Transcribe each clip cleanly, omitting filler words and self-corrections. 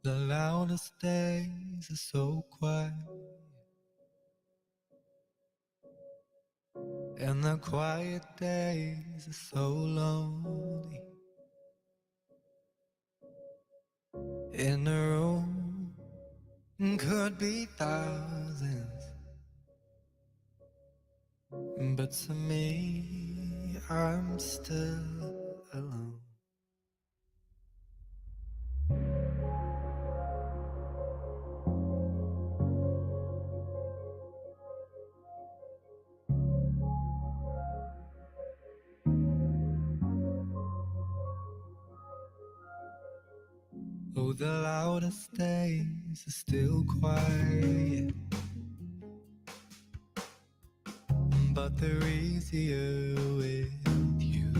The loudest days are so quiet, and the quiet days are so lonely. In a room could be thousands, but to me, I'm still alone. Oh, the loudest days are still quiet, but they're easier with you.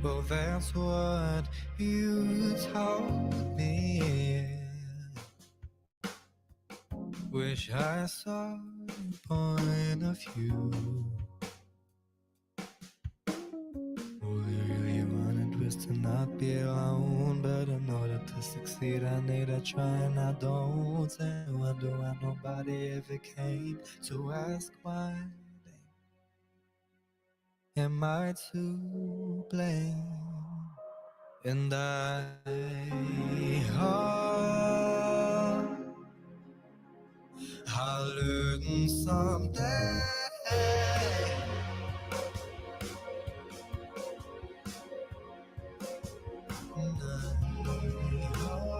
Well, that's what you told me. Wish I saw your point of view. All you really wanted was to not be alone, but in order to succeed I need to try and I don't. And wonder why nobody ever came to ask why. Am I to blame? And I hope I'll learn someday. And I hope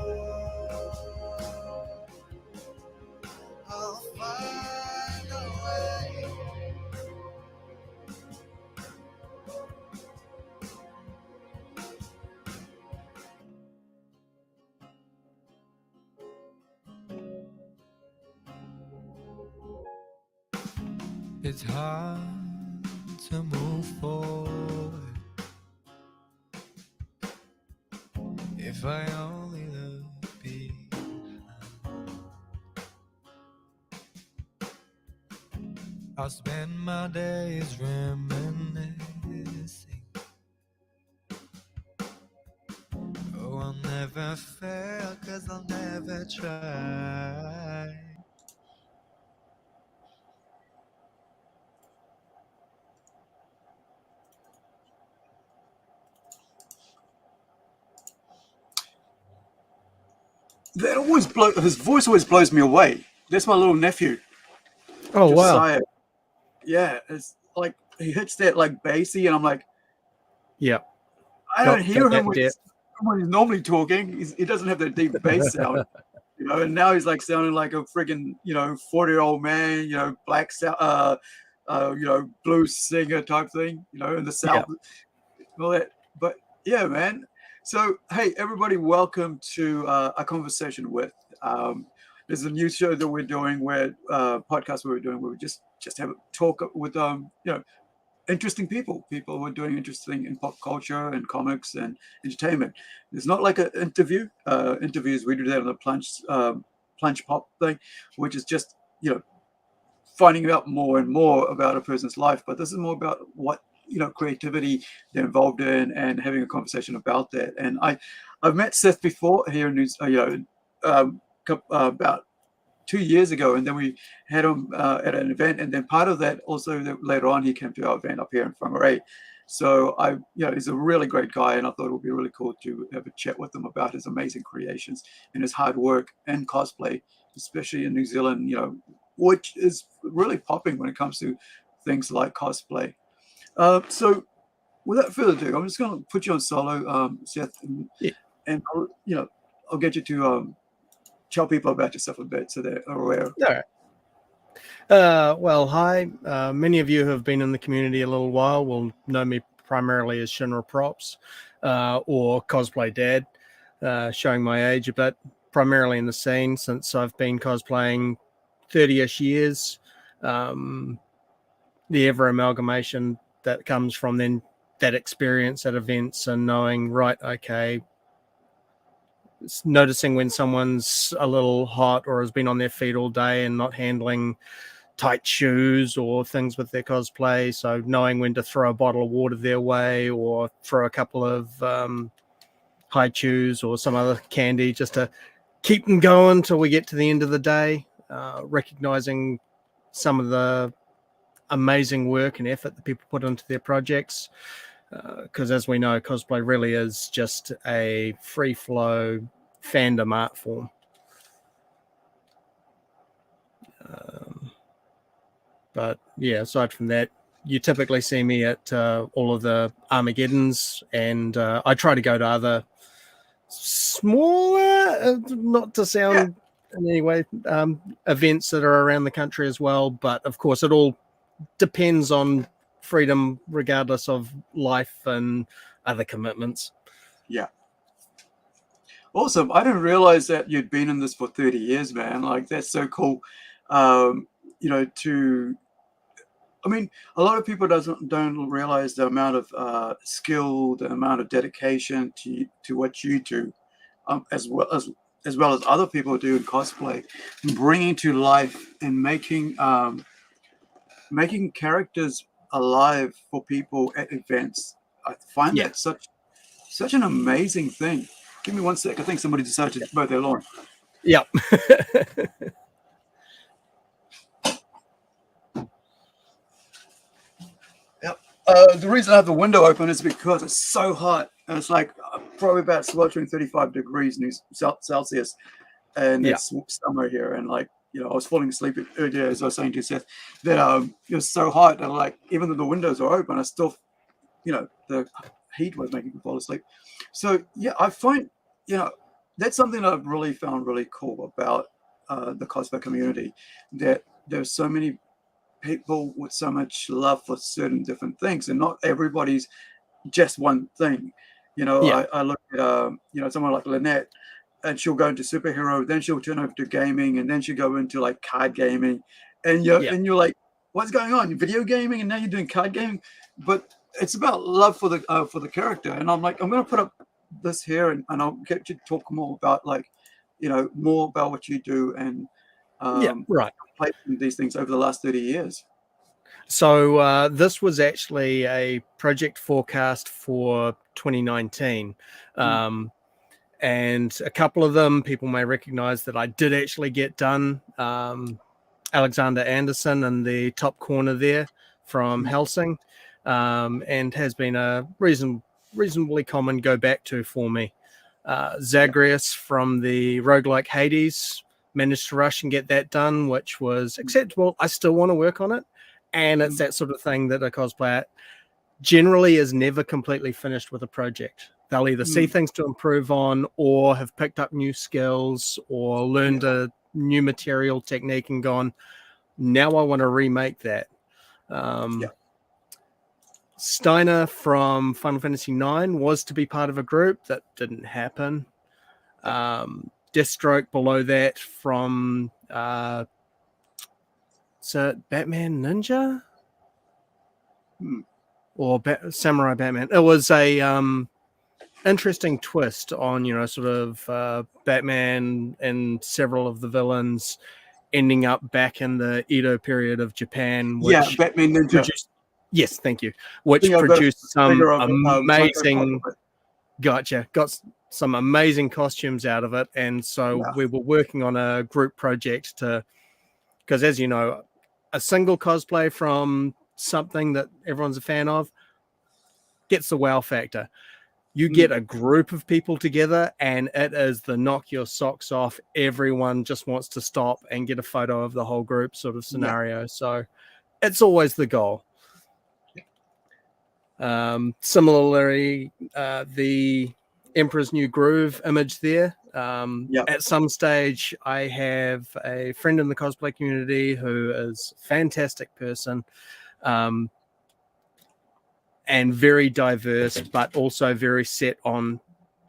I'll find a way. It's hard to move forward if I only look behind. I'll spend my days reminiscing. Oh, I'll never fail 'cause I'll never try. His voice always blows me away. That's my little nephew. Oh, Josiah. wow. Yeah, it's like he hits that like bassy, and I'm like, Yeah. I don't Got hear that him when depth. he's normally talking. He doesn't have that deep bass sound, and now he's like sounding like a friggin' 40-year-old man, black blues singer type thing, in the South, all that. But yeah, man. So hey, everybody, welcome to a conversation with. There's a new show that we're doing, podcast we're doing, where we just have a talk with interesting people who are doing interesting in pop culture and comics and entertainment. It's not like an interview. Interviews, we do that on the plunge pop thing, which is just finding out more and more about a person's life. But this is more about what creativity they're involved in and having a conversation about that. And I've met Seth before here in about 2 years ago, and then we had him at an event, and then part of that also that later on he came to our event up here in Whangarei. So he's a really great guy, and I thought it would be really cool to have a chat with him about his amazing creations and his hard work and cosplay, especially in New Zealand, which is really popping when it comes to things like cosplay. So without further ado, I'm just going to put you on solo, Seth, and I'll get you to tell people about yourself a bit so they're aware. All right. Well, hi. Many of you who have been in the community a little while will know me primarily as Shinra Props or Cosplay Dad, showing my age a bit, primarily in the scene since I've been cosplaying 30-ish years. The ever amalgamation that comes from then that experience at events and knowing, right, okay, noticing when someone's a little hot or has been on their feet all day and not handling tight shoes or things with their cosplay. So knowing when to throw a bottle of water their way or throw a couple of high chews or some other candy just to keep them going till we get to the end of the day, recognizing some of the amazing work and effort that people put into their projects. Because as we know, cosplay really is just a free flow fandom art form. But yeah, aside from that, you typically see me at all of the Armageddons, and I try to go to other smaller, not to sound in any way, events that are around the country as well. But of course, it all depends on freedom, regardless of life and other commitments. Yeah. Awesome. I didn't realize that you'd been in this for 30 years, man. Like, that's so cool. You know, I mean, a lot of people don't realize the amount of skill, the amount of dedication to what you do, as well as other people do in cosplay, bringing to life and making characters alive for people at events. I find that such an amazing thing. Give me 1 sec. I think somebody decided to mow their lawn. Yep. The reason I have the window open is because it's so hot. And it's like probably about sweltering 35 degrees Celsius. And it's summer here. And like, you know, I was falling asleep earlier, as I was saying to Seth, that it was so hot. And like, even though the windows are open, I still, you know, the heat was making me fall asleep. So yeah, I find, you know, that's something that I've really found really cool about the cosplay community, that there's so many people with so much love for certain different things, and not everybody's just one thing. You know, I look at you know, someone like Lynette, and she'll go into superhero, then she'll turn over to gaming, and then she'll go into like card gaming, and you're like, what's going on? Video gaming, and now you're doing card gaming. But it's about love for the character. And I'm like, I'm going to put up this here, and I'll get you to talk more about, like, you know, more about what you do and play these things over the last 30 years. So this was actually a project forecast for 2019. And a couple of them people may recognize that I did actually get done. Alexander Anderson in the top corner there from Helsing, and has been a reasonably common go back to for me. Zagreus from the roguelike Hades managed to rush and get that done, which was acceptable. I still want to work on it, and it's that sort of thing that a cosplayer generally is never completely finished with a project. They'll either see things to improve on, or have picked up new skills, or learned a new material technique and gone, now I want to remake that. Steiner from Final Fantasy IX was to be part of a group that didn't happen. Deathstroke below that from Batman Ninja or Samurai Batman. It was a interesting twist on, you know, sort of Batman and several of the villains ending up back in the Edo period of Japan. Which Batman Ninja. Yes, thank you. Which produced some amazing. Got some amazing costumes out of it, and so we were working on a group project because, as you know, a single cosplay from something that everyone's a fan of gets the wow factor. You get a group of people together, and it is the knock your socks off. Everyone just wants to stop and get a photo of the whole group sort of scenario. So it's always the goal. Similarly, the Emperor's New Groove image there. At some stage, I have a friend in the cosplay community who is a fantastic person, and very diverse, but also very set on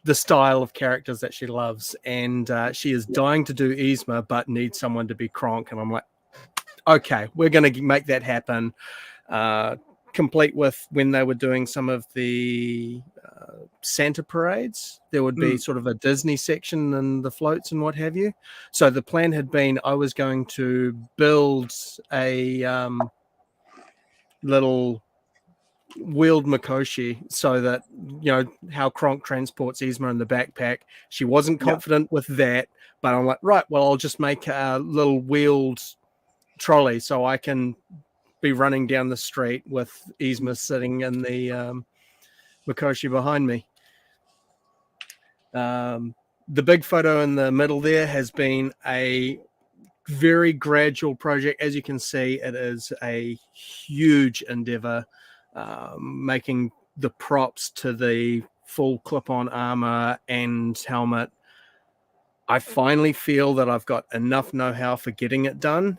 the style of characters that she loves. And she is dying to do Yzma, but needs someone to be Kronk. And I'm like, okay, we're going to make that happen. complete with when they were doing some of the Santa parades. There would be sort of a Disney section and the floats and what have you. So the plan had been I was going to build a little wheeled Mikoshi so that, you know, how Kronk transports Yzma in the backpack. She wasn't confident with that, but I'm like, right, well, I'll just make a little wheeled trolley so I can be running down the street with Yzma sitting in the Mikoshi behind me. The big photo in the middle there has been a very gradual project. As you can see, it is a huge endeavor, making the props to the full clip-on armor and helmet. I finally feel that I've got enough know-how for getting it done,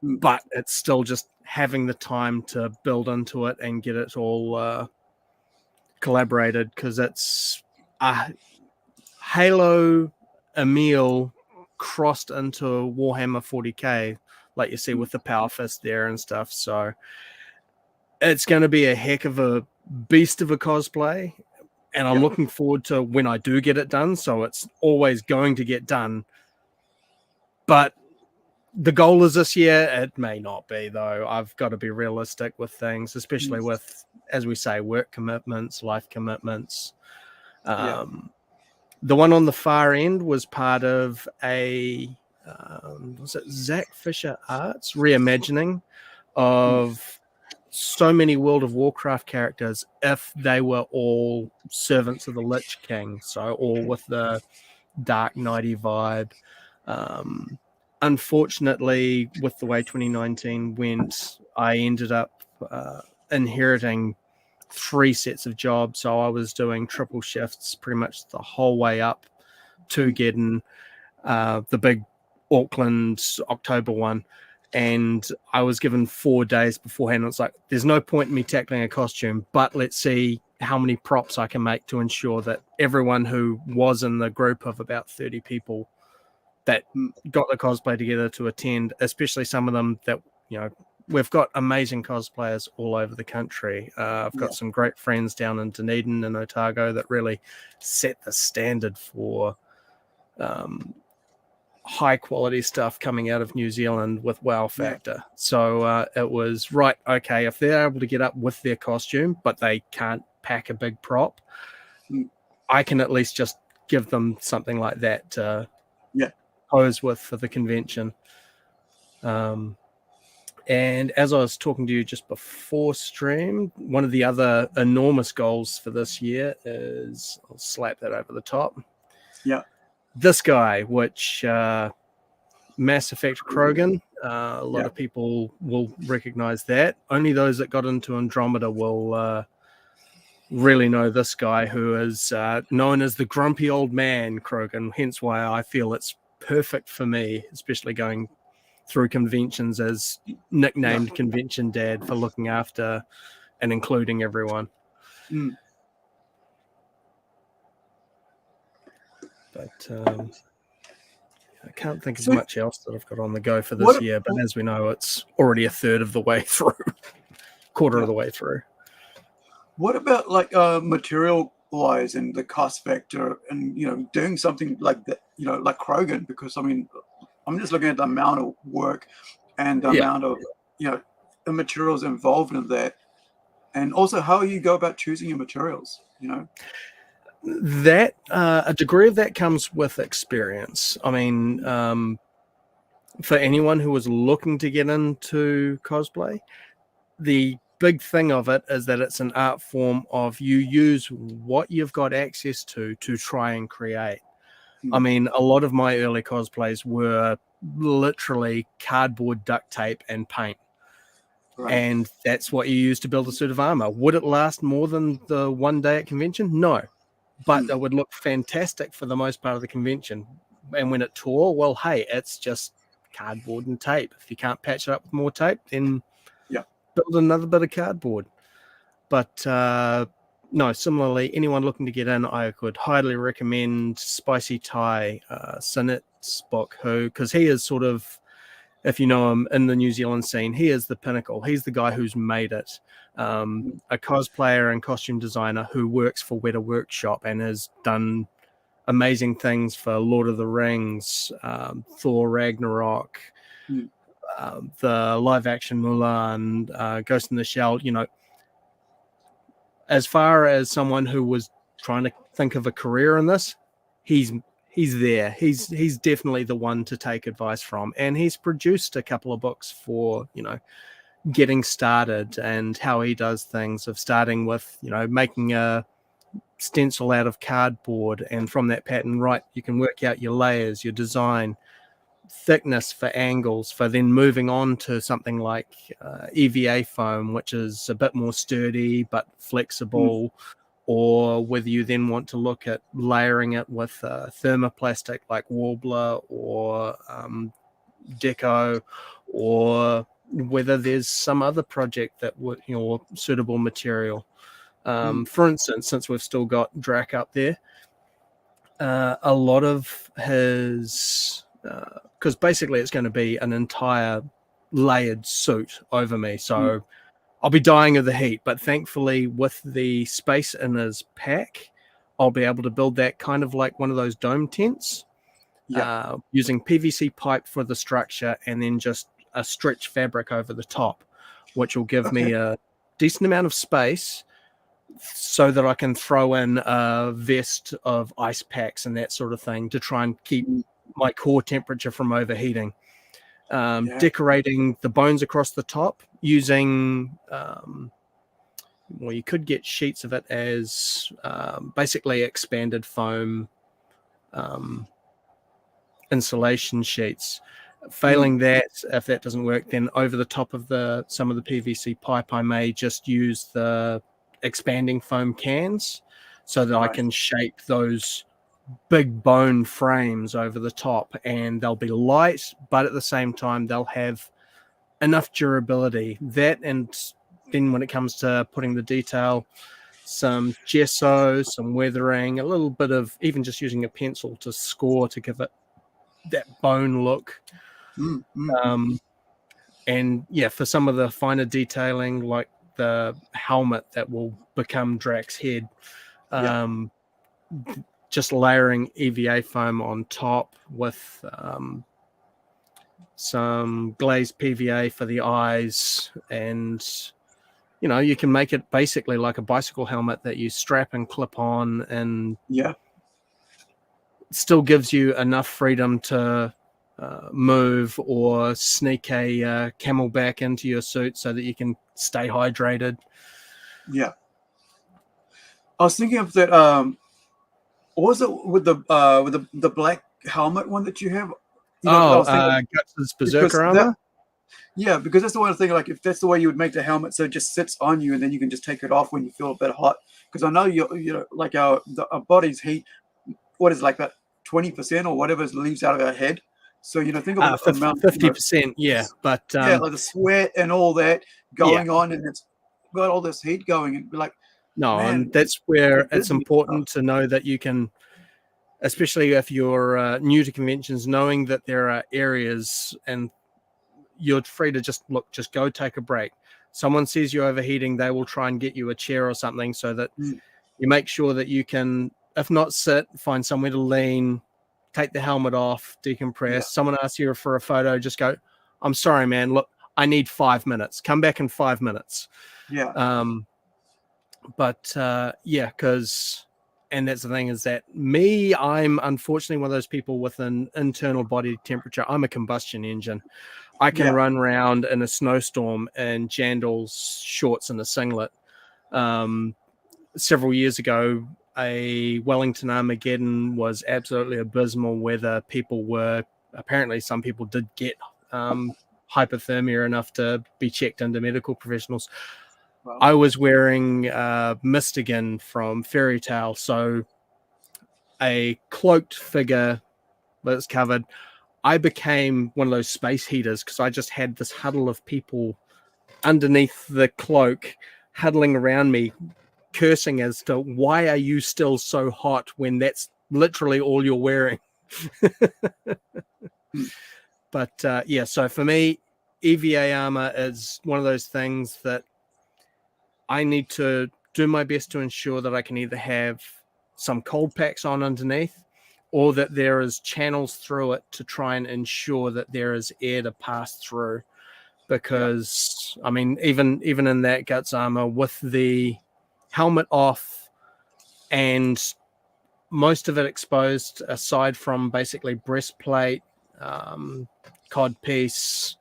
but it's still just having the time to build into it and get it all collaborated, because it's Halo Emil crossed into Warhammer 40k, like you see with the Power Fist there and stuff. So it's going to be a heck of a beast of a cosplay, and I'm looking forward to when I do get it done. So it's always going to get done, but the goal is this year. It may not be, though. I've got to be realistic with things, especially with, as we say, work commitments, life commitments. The one on the far end was part of a was it Zach Fisher Arts reimagining of so many World of Warcraft characters if they were all servants of the Lich King, so all with the dark nighty vibe. Unfortunately, with the way 2019 went, I ended up inheriting 3 sets of jobs, so I was doing triple shifts pretty much the whole way up to getting the big Auckland October one, and I was given 4 days beforehand. It's like, there's no point in me tackling a costume, but let's see how many props I can make to ensure that everyone who was in the group of about 30 people that got the cosplay together to attend, especially some of them that, you know, we've got amazing cosplayers all over the country. I've got some great friends down in Dunedin and Otago that really set the standard for high quality stuff coming out of New Zealand with wow factor. So it was right. Okay, if they're able to get up with their costume, but they can't pack a big prop, I can at least just give them something like that to pose with for the convention. And as I was talking to you just before stream, one of the other enormous goals for this year is, I'll slap that over the top. This guy, which Mass Effect Krogan, a lot of people will recognize that. Only those that got into Andromeda will really know this guy, who is known as the grumpy old man Krogan, hence why I feel it's perfect for me, especially going through conventions as nicknamed Convention Dad for looking after and including everyone. But I can't think of much else that I've got on the go for this year, but as we know, it's already a third of the way through, quarter of the way through. What about like material wise and the cost factor, and, you know, doing something like that, you know, like Krogan? Because I mean, I'm just looking at the amount of work and the amount of, you know, the materials involved in that, and also how you go about choosing your materials, you know. That a degree of that comes with experience. I mean, for anyone who is looking to get into cosplay, the big thing of it is that it's an art form of you use what you've got access to try and create. I mean, a lot of my early cosplays were literally cardboard, duct tape, and paint. And that's what you use to build a suit of armor. Would it last more than the 1 day at convention? No. But it would look fantastic for the most part of the convention. And when it tore, well, hey, it's just cardboard and tape. If you can't patch it up with more tape, then build another bit of cardboard. But no, similarly, anyone looking to get in, I could highly recommend Spicy Thai, Sinet's book, because he is sort of if you know him in the New Zealand scene, he is the pinnacle. He's the guy who's made it. A cosplayer and costume designer who works for Weta Workshop and has done amazing things for Lord of the Rings, Thor Ragnarok, the live action Mulan, Ghost in the Shell. You know, as far as someone who was trying to think of a career in this, he's there. He's definitely the one to take advice from, and he's produced a couple of books for, you know, getting started and how he does things, of starting with, you know, making a stencil out of cardboard, and from that pattern, right, you can work out your layers, your design, thickness for angles, for then moving on to something like EVA foam, which is a bit more sturdy but flexible, or whether you then want to look at layering it with thermoplastic like Warbler or Deco, or whether there's some other project that would, you know, suitable material. For instance, since we've still got Drac up there, a lot of his, because basically it's going to be an entire layered suit over me, so I'll be dying of the heat, but thankfully with the space in his pack, I'll be able to build that kind of like one of those dome tents, using PVC pipe for the structure and then just a stretch fabric over the top, which will give me a decent amount of space so that I can throw in a vest of ice packs and that sort of thing to try and keep my core temperature from overheating. Decorating the bones across the top using, well, you could get sheets of it as basically expanded foam insulation sheets. Failing that, if that doesn't work, then over the top of some of the PVC pipe, I may just use the expanding foam cans so that I can shape those big bone frames over the top, and they'll be light, but at the same time they'll have enough durability. That, and then when it comes to putting the detail, some gesso, some weathering, a little bit of even just using a pencil to score to give it that bone look. And yeah, for some of the finer detailing, like the helmet that will become Drac's head, just layering EVA foam on top with some glazed PVA for the eyes, and you know, you can make it basically like a bicycle helmet that you strap and clip on, and still gives you enough freedom to move or sneak a camelback into your suit so that you can stay hydrated. I was thinking of that. What was it with the black helmet one that you have? You know, Guts' Berserker armor. Because that's the one thing. Like, if that's the way you would make the helmet, so it just sits on you, and then you can just take it off when you feel a bit hot. Because I know you know, like our body's heat, what is like that 20% or whatever leaves out of our head. So, you know, think of the amount, 50%, but like the sweat and all that going on, and it's got all this heat going, and be like, no, man, and that's where it's important to know that you can, especially if you're new to conventions, knowing that there are areas and you're free to just go take a break. Someone sees you overheating, they will try and get you a chair or something so that you make sure that you can, if not sit, find somewhere to lean, take the helmet off, decompress. Someone asks you for a photo, just go, I'm sorry, man, look, I need 5 minutes. Come back in 5 minutes. Because, and that's the thing, is that I'm unfortunately one of those people with an internal body temperature. I'm a combustion engine. I can run around in a snowstorm in jandals, shorts, and a singlet. Several years ago, a Wellington Armageddon was absolutely abysmal, whether apparently some people did get hypothermia enough to be checked under medical professionals. Wow. I was wearing Mistigan from Fairy Tale, so a cloaked figure that's covered. I became one of those space heaters because I just had this huddle of people underneath the cloak huddling around me, cursing as to why are you still so hot when that's literally all you're wearing. But yeah, so for me, EVA armor is one of those things that I need to do my best to ensure that I can either have some cold packs on underneath, or that there is channels through it to try and ensure that there is air to pass through. Because I mean, even in that guts armor with the helmet off and most of it exposed, aside from basically breastplate, codpiece,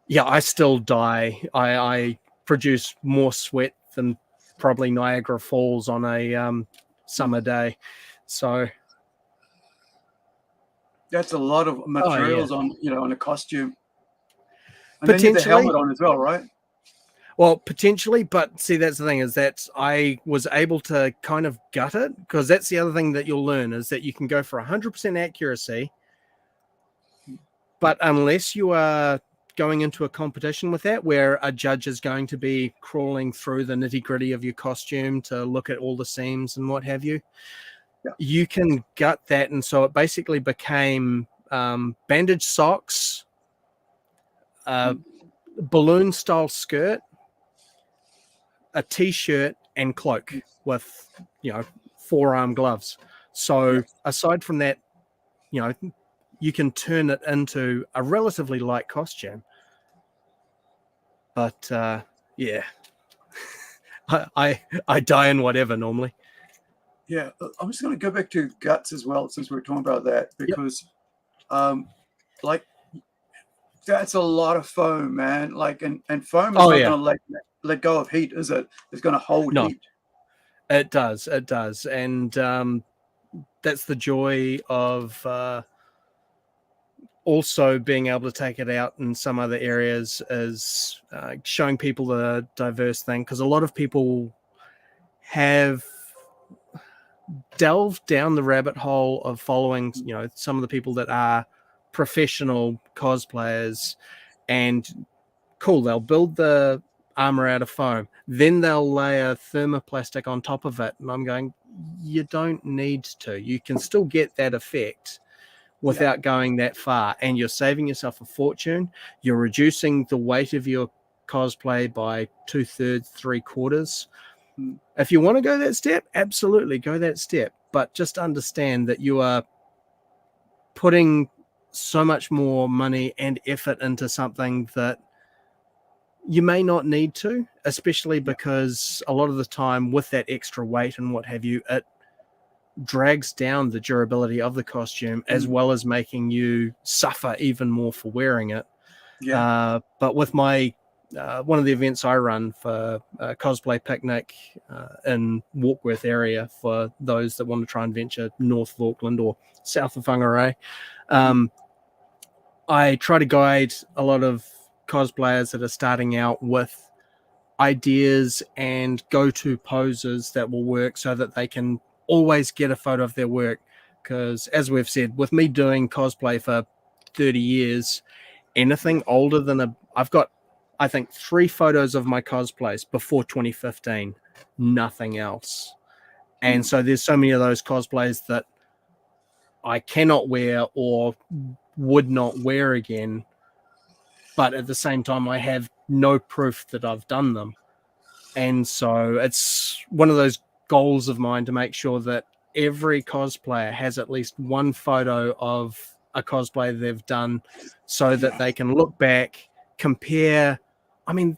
yeah, I still die. I produce more sweat than probably Niagara Falls on a summer day. So that's a lot of materials on, you know, on a costume. And then you have the helmet on as well, right? Well, potentially, but see, that's the thing, is that I was able to kind of gut it, because that's the other thing that you'll learn, is that you can go for 100% accuracy, but unless you are going into a competition with that, where a judge is going to be crawling through the nitty-gritty of your costume to look at all the seams and what have you, you can gut that. And so it basically became bandage socks, balloon style skirt, a t-shirt, and cloak with, you know, forearm gloves. So aside from that, you know, you can turn it into a relatively light costume. But yeah, I die in whatever normally. Yeah, I'm just going to go back to guts as well, since we're talking about that, because like, that's a lot of foam, man. Like, and foam is not going to let go of heat, is it? It's going to hold heat. It does, and that's the joy of also being able to take it out in some other areas, is showing people the diverse thing, because a lot of people have delved down the rabbit hole of following, you know, some of the people that are professional cosplayers, and cool, they'll build the armor out of foam, then they'll lay a thermoplastic on top of it, and I'm going, you don't need to. You can still get that effect without going that far, and you're saving yourself a fortune. You're reducing the weight of your cosplay by 2/3, 3/4. If you want to go that step, absolutely go that step, but just understand that you are putting so much more money and effort into something that you may not need to, especially because a lot of the time with that extra weight and what have you, it drags down the durability of the costume, as well as making you suffer even more for wearing it. But with my one of the events I run for Cosplay Picnic in Warkworth area, for those that want to try and venture north of Auckland or south of Whangarei, I try to guide a lot of cosplayers that are starting out with ideas and go-to poses that will work, so that they can always get a photo of their work. Because as we've said, with me doing cosplay for 30 years, anything older than I've got, I think, 3 photos of my cosplays before 2015, nothing else. And so there's so many of those cosplays that I cannot wear or would not wear again, but at the same time I have no proof that I've done them. And so it's one of those goals of mine to make sure that every cosplayer has at least one photo of a cosplay they've done, so that they can look back, compare. I mean,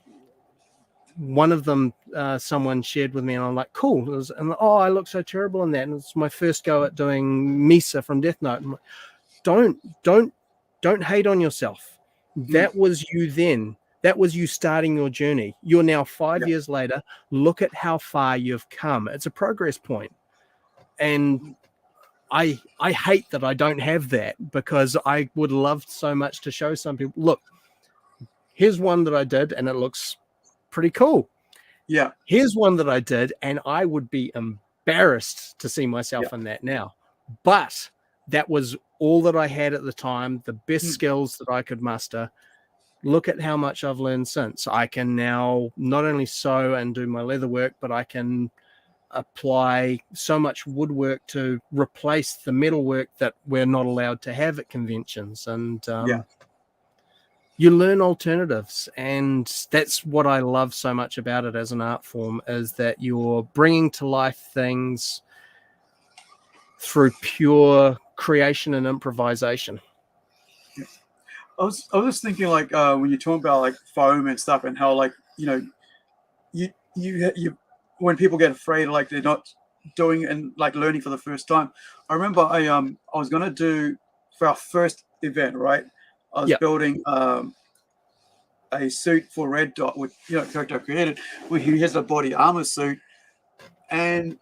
one of them someone shared with me, and I'm like, cool. I look so terrible in that. And it's my first go at doing Misa from Death Note. I'm like, don't hate on yourself. That was you then. That was you starting your journey. You're now 5 years later. Look at how far you've come. It's a progress point. And I hate that I don't have that, because I would love so much to show some people, look, here's one that I did and it looks pretty cool. Yeah. Here's one that I did and I would be embarrassed to see myself in that now. But that was all that I had at the time, the best skills that I could muster. Look at how much I've learned since. I can now not only sew and do my leather work, but I can apply so much woodwork to replace the metalwork that we're not allowed to have at conventions. And you learn alternatives, and that's what I love so much about it as an art form, is that you're bringing to life things through pure creation and improvisation. I was just thinking, like, when you're talking about like foam and stuff, and how, like, you when people get afraid, like they're not doing and like learning for the first time. I remember I was gonna do, for our first event, right? I was building a suit for Red Dot, with character I created, where he has a body armor suit, and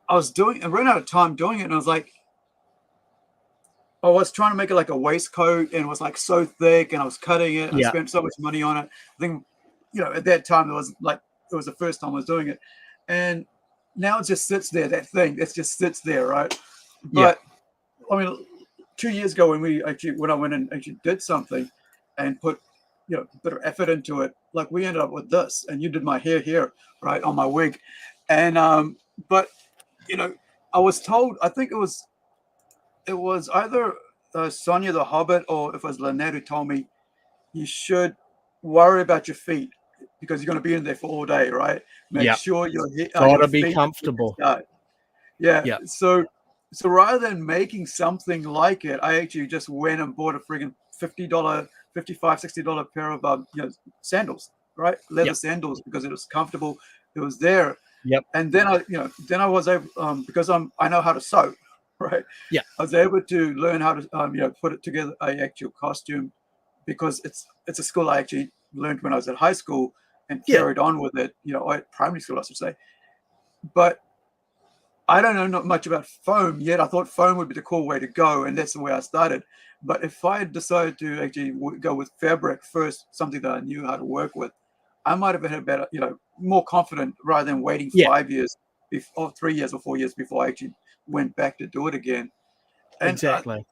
I ran out of time doing it, and I was like, I was trying to make it like a waistcoat, and it was like so thick, and I was cutting it. I spent so much money on it. I think, at that time it was the first time I was doing it, and now it just sits there. That thing, it just sits there, right? But I mean, 2 years ago when I went and actually did something, and put a bit of effort into it, like we ended up with this, and you did my hair here, right, on my wig, and but I was told, I think it was either Sonia the Hobbit, or if it was Lynette, who told me you should worry about your feet, because you're going to be in there for all day, right? Make sure your gotta be feet comfortable. So rather than making something like it, I actually just went and bought a friggin' $60 pair of sandals, right? Leather sandals, because it was comfortable. It was there. And then I was able, because I know how to sew, right? I was able to learn how to put it together, a actual costume, because it's a skill I actually learned when I was at high school, and carried on with it, at primary school, I should say. But I don't know not much about foam yet. I thought foam would be the cool way to go, and that's the way I started. But if I had decided to actually go with fabric first, something that I knew how to work with, I might have been a better, more confident, rather than waiting 5 years, or 3 years or 4 years before I actually went back to do it again. And, exactly.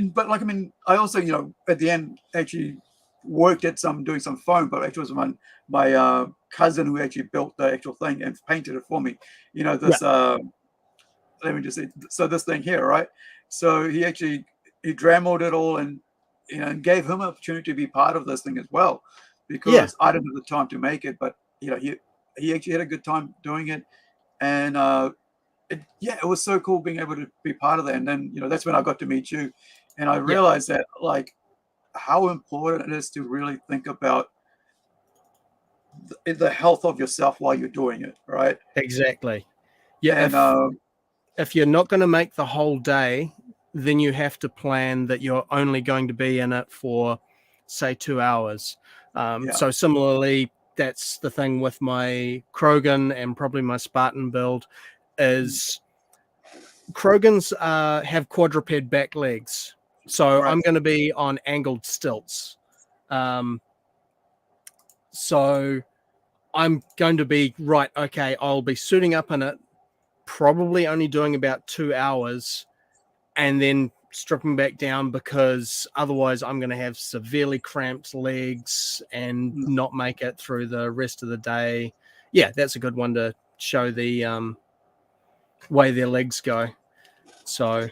But like, I mean, I also, at the end actually worked at doing some foam, but actually it was my cousin who actually built the actual thing and painted it for me. This let me just say, so this thing here, right? So he drameled it all, and and gave him an opportunity to be part of this thing as well, because I didn't have the time to make it, but he actually had a good time doing it, and it was so cool being able to be part of that. And then that's when I got to meet you, and I realized that, like, how important it is to really think about the health of yourself while you're doing it, right? Exactly. Yeah. And if you're not going to make the whole day, then you have to plan that you're only going to be in it for, say, 2 hours. So similarly, that's the thing with my Krogan and probably my Spartan build, is Krogans have quadruped back legs. So I'm going to be on angled stilts. So I'm going to be, okay, I'll be suiting up in it, probably only doing about 2 hours, and then stripping back down, because otherwise I'm going to have severely cramped legs and not make it through the rest of the day. Yeah, that's a good one to show the way their legs go. So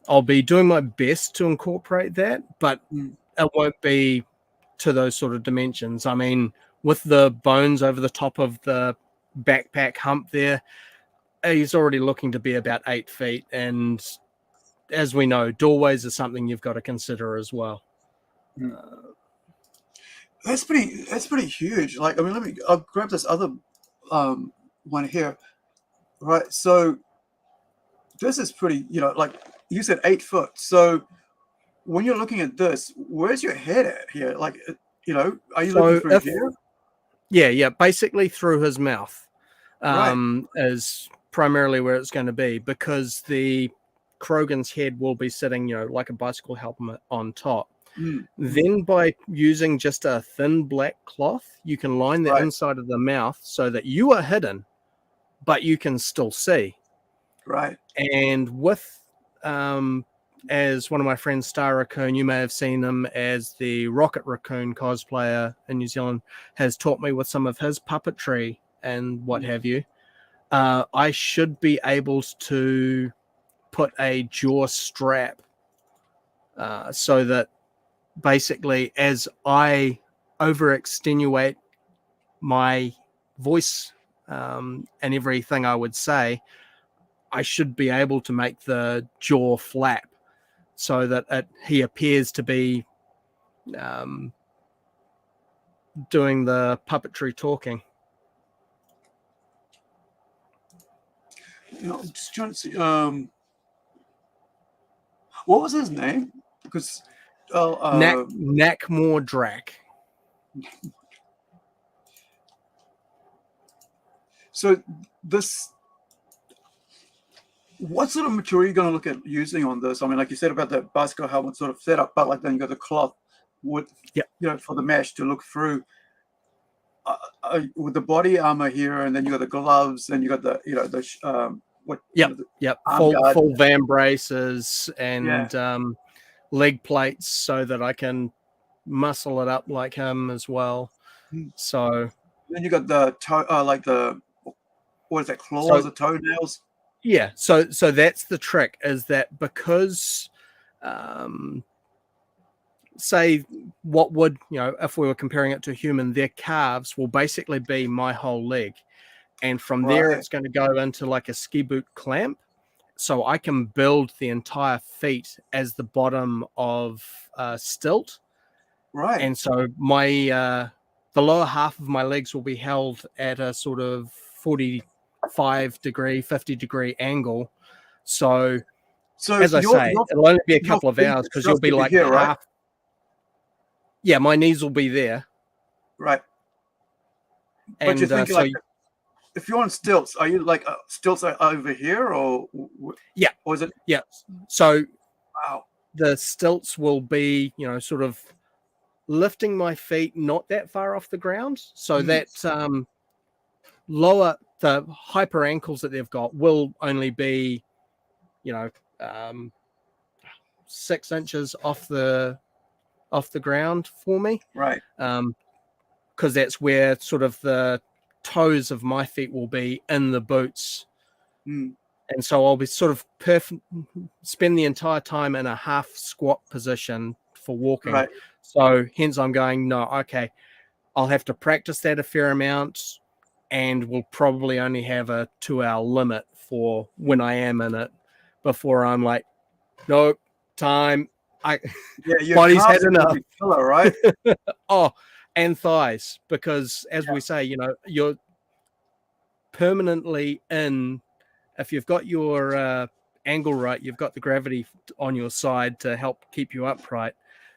I'll be doing my best to incorporate that, but it won't be to those sort of dimensions. I mean, with the bones over the top of the backpack hump there, he's already looking to be about 8 feet. And as we know, doorways are something you've got to consider as well. That's pretty huge. Like, I mean, I'll grab this other one here. Right. So this is pretty, like you said, 8 foot. So when you're looking at this, where's your head at here? Like, are you looking through here? Yeah. Basically through his mouth is primarily where it's going to be, because the Krogan's head will be sitting, like a bicycle helmet on top. Then by using just a thin black cloth, you can line the inside of the mouth so that you are hidden, but you can still see. Right. And with, as one of my friends, Star Raccoon, you may have seen him as the Rocket Raccoon cosplayer in New Zealand, has taught me with some of his puppetry and what have you. I should be able to put a jaw strap so that basically as I over extenuate my voice and everything I would say, I should be able to make the jaw flap so that he appears to be doing the puppetry talking. You know, I'm just trying to see. What was his name? Because Knackmore Drac. So this, what sort of material are you going to look at using on this? I mean, like you said about the bicycle helmet sort of setup, but like then you got the cloth with, Yep. you know, for the mesh to look through. With the body armor here, and then you got the gloves, and you got the, you know, the what? Yep. Full van braces and leg plates so that I can muscle it up like him as well. So then you got the toe, like the, what is that, claws or toenails? Yeah, so that's the trick, is that because say what would, you know, if we were comparing it to a human, their calves will basically be my whole leg, and from there it's going to go into like a ski boot clamp, so I can build the entire feet as the bottom of stilt, Right. and so my the lower half of my legs will be held at a sort of 45-degree, 50-degree angle. So as I say, it'll only be a couple of hours because you'll be like here, half. right? Yeah, my knees will be there. Right. And but you're thinking, like, if you're on stilts, are you like stilts are over here, or yeah, or is it? Yeah. So wow, the stilts will be, you know, sort of lifting my feet not that far off the ground, so that lower, the hyper ankles that they've got will only be, you know, 6 inches off the ground for me, right? Because that's where sort of the toes of my feet will be in the boots, and so I'll be sort of spend the entire time in a half squat position for walking. Right. So hence I'm going, no, okay, I'll have to practice that a fair amount, and we'll probably only have a 2-hour limit for when I am in it before I'm like, nope, time. Your body's had enough. Killer, right? Oh, and thighs, because as we say, you know, you're permanently in. If you've got your angle right, you've got the gravity on your side to help keep you upright,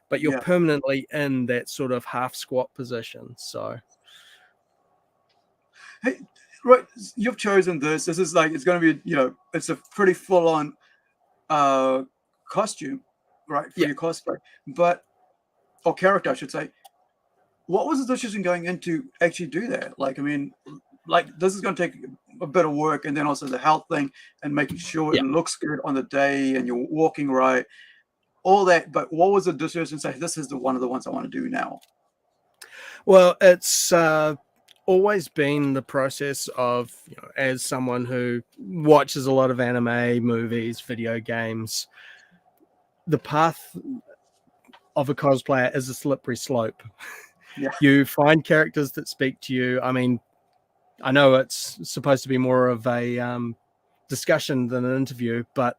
but you're permanently in that sort of half squat position. So, hey, right, you've chosen this. This is like, it's going to be, you know, it's a pretty full-on costume, right, for your cosplay, or character, I should say. What was the decision going into actually do that? Like, I mean, like, this is going to take a bit of work, and then also the health thing and making sure it looks good on the day and you're walking right, all that. But what was the decision to say, this is one of the ones I want to do now? Well, it's always been the process of, you know, as someone who watches a lot of anime, movies, video games, the path of a cosplayer is a slippery slope. Yeah. You find characters that speak to you. I mean, I know it's supposed to be more of a discussion than an interview, but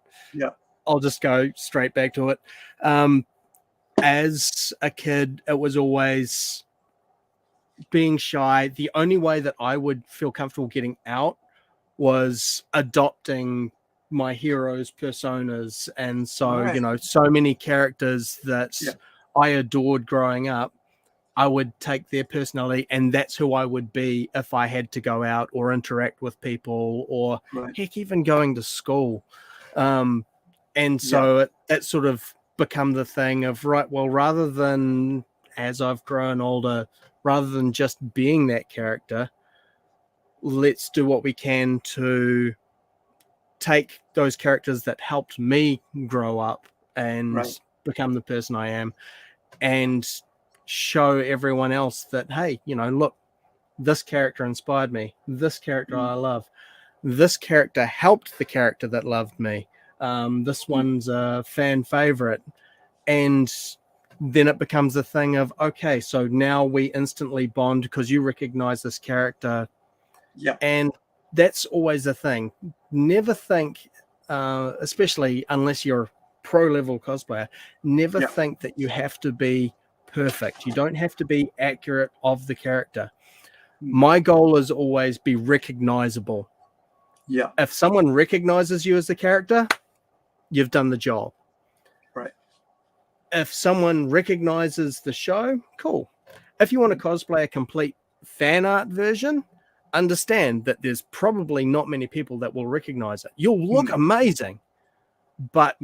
I'll just go straight back to it. As a kid, it was always being shy. The only way that I would feel comfortable getting out was adopting my heroes' personas. And so, you know, so many characters that I adored growing up, I would take their personality, and that's who I would be if I had to go out or interact with people, or heck, even going to school. And so it sort of become the thing of, right, well, rather than, as I've grown older, rather than just being that character, let's do what we can to take those characters that helped me grow up and become the person I am, and show everyone else that, hey, you know, look, this character inspired me, this character I love. this character helped the character that loved me. This one's a fan favorite. And then it becomes a thing of, okay, so now we instantly bond because you recognize this character. Yeah. And that's always a thing. Never think, especially unless you're pro level cosplayer, never think that you have to be perfect. You don't have to be accurate of the character. My goal is always be recognizable. Yeah. If someone recognizes you as the character, you've done the job. Right. If someone recognizes the show, cool. If you want to cosplay a complete fan art version, understand that there's probably not many people that will recognize it. You'll look amazing, but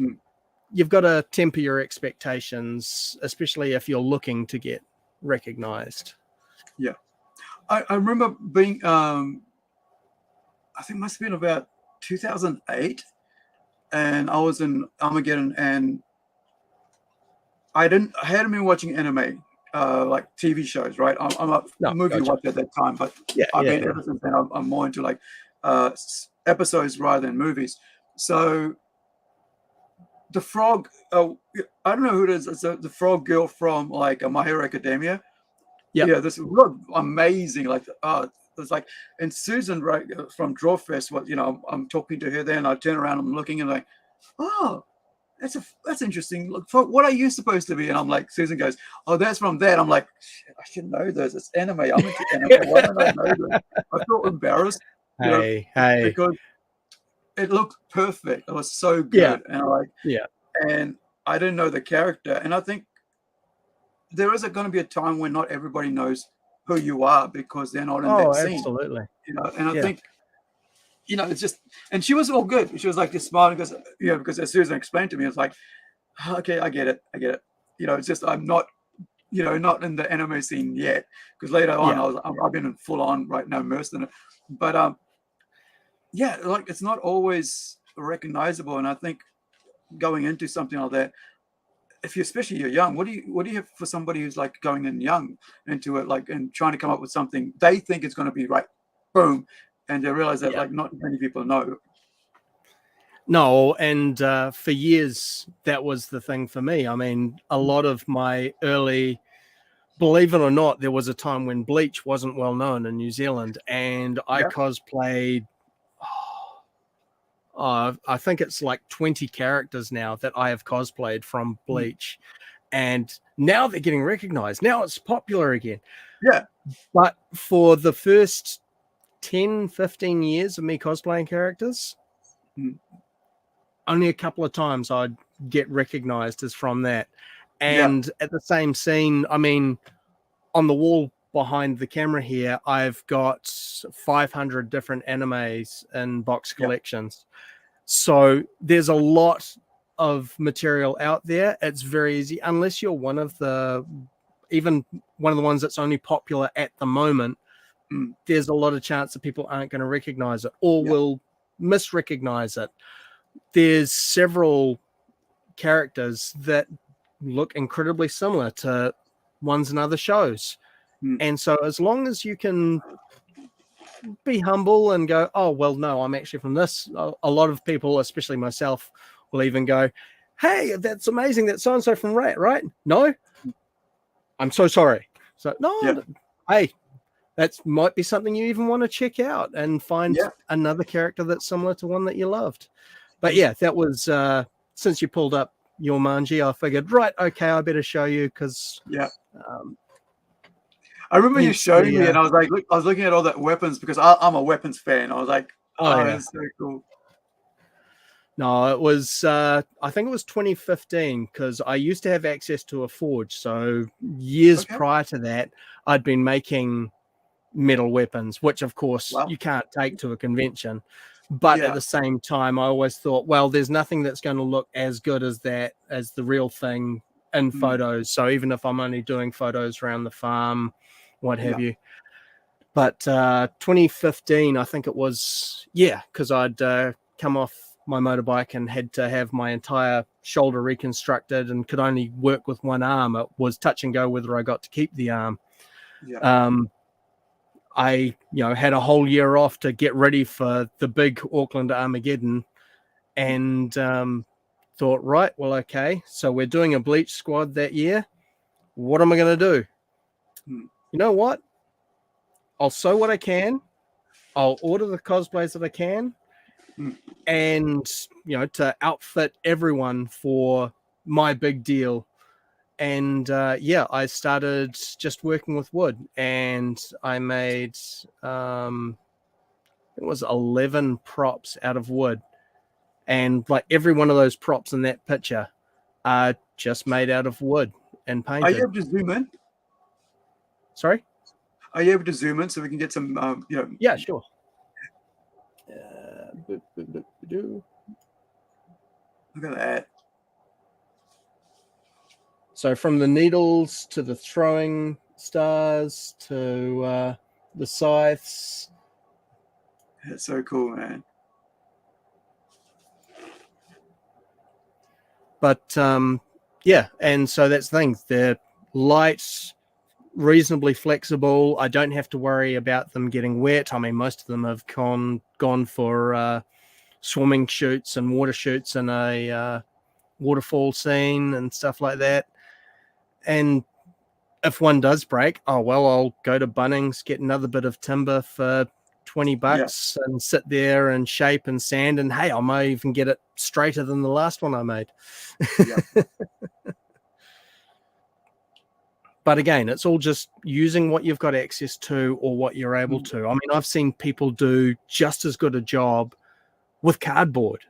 you've got to temper your expectations, especially if you're looking to get recognized. Yeah. I remember being, I think it must have been about 2008, and I was in Armageddon, and I hadn't been watching anime, like TV shows, right? I'm a movie watcher at that time, but I've been ever since then. I'm more into like episodes rather than movies. So the frog, I don't know who it is. It's the frog girl from like My Hero Academia. Yeah, this look amazing. Like, it's like, and Susan, right, from Drawfest. What, I'm talking to her there, and I turn around, I'm looking, and like, oh, that's interesting. Look, what are you supposed to be? And I'm like, Susan goes, oh, that's from that. I'm like, shit, I should know this. It's anime. I'm into anime. Why don't I know this? I felt embarrassed. Because it looked perfect. It was so good, and and I didn't know the character, and I think there is going to be a time when not everybody knows who you are because they're not in that scene. Absolutely. And I think, it's just, and she was all good. She was like just smiling because as Susan explained to me, it's like, okay, I get it. It's just, I'm not, not in the anime scene yet, because later on I've been in full on right now immersed in it. But like it's not always recognizable. And I think going into something like that, especially you're young, what do you have for somebody who's like going in young into it, like, and trying to come up with something they think it's going to be right, boom, and they realize that like not many people know. No, and for years that was the thing for me. I mean, a lot of my early, believe it or not, there was a time when Bleach wasn't well known in New Zealand, and I cosplayed. I think it's like 20 characters now that I have cosplayed from Bleach. And now they're getting recognized. Now it's popular again. Yeah. But for the first 10, 15 years of me cosplaying characters, only a couple of times I'd get recognized as from that. And at the same scene, I mean, on the wall behind the camera here, I've got 500 different animes in box collections. So there's a lot of material out there. It's very easy, unless you're one of the ones that's only popular at the moment. There's a lot of chance that people aren't going to recognize it or will misrecognize it. There's several characters that look incredibly similar to ones in other shows. And so as long as you can be humble and go, oh, well, no, I'm actually from this. A lot of people, especially myself, will even go, hey, that's amazing. That's so-and-so from Rat, right? No, I'm so sorry. So, no, hey, that might be something you even want to check out and find another character that's similar to one that you loved. But yeah, that was, since you pulled up your Manji, I figured, right, okay, I better show you because... I remember you showing me, and I was like, look, I was looking at all the weapons because I'm a weapons fan. I was like, that's so cool. No, it was, I think it was 2015 because I used to have access to a forge. So years prior to that, I'd been making metal weapons, which of course you can't take to a convention. But at the same time, I always thought, well, there's nothing that's going to look as good as that, as the real thing in photos. So even if I'm only doing photos around the farm, what have you. But 2015, I think it was, because I'd come off my motorbike and had to have my entire shoulder reconstructed and could only work with one arm. It was touch and go whether I got to keep the arm. I had a whole year off to get ready for the big Auckland Armageddon, and thought, right, well, okay, so we're doing a bleach squad that year. What am I going to do? You know what? I'll sew what I can. I'll order the cosplays that I can, and to outfit everyone for my big deal. And I started just working with wood, and I made it was 11 props out of wood, and like every one of those props in that picture are just made out of wood and painted. Are you able to zoom in? Sorry? Are you able to zoom in so we can get some, Yeah, sure. Look at that. So from the needles to the throwing stars to the scythes. That's so cool, man. But and so that's the thing. They're light, reasonably flexible. I don't have to worry about them getting wet. I mean, most of them have gone for swimming shoots and water shoots in a waterfall scene and stuff like that. And if one does break, I'll go to Bunnings, get another bit of timber for $20 and sit there and shape and sand, and hey, I might even get it straighter than the last one I made. But again, it's all just using what you've got access to or what you're able to. I mean, I've seen people do just as good a job with cardboard,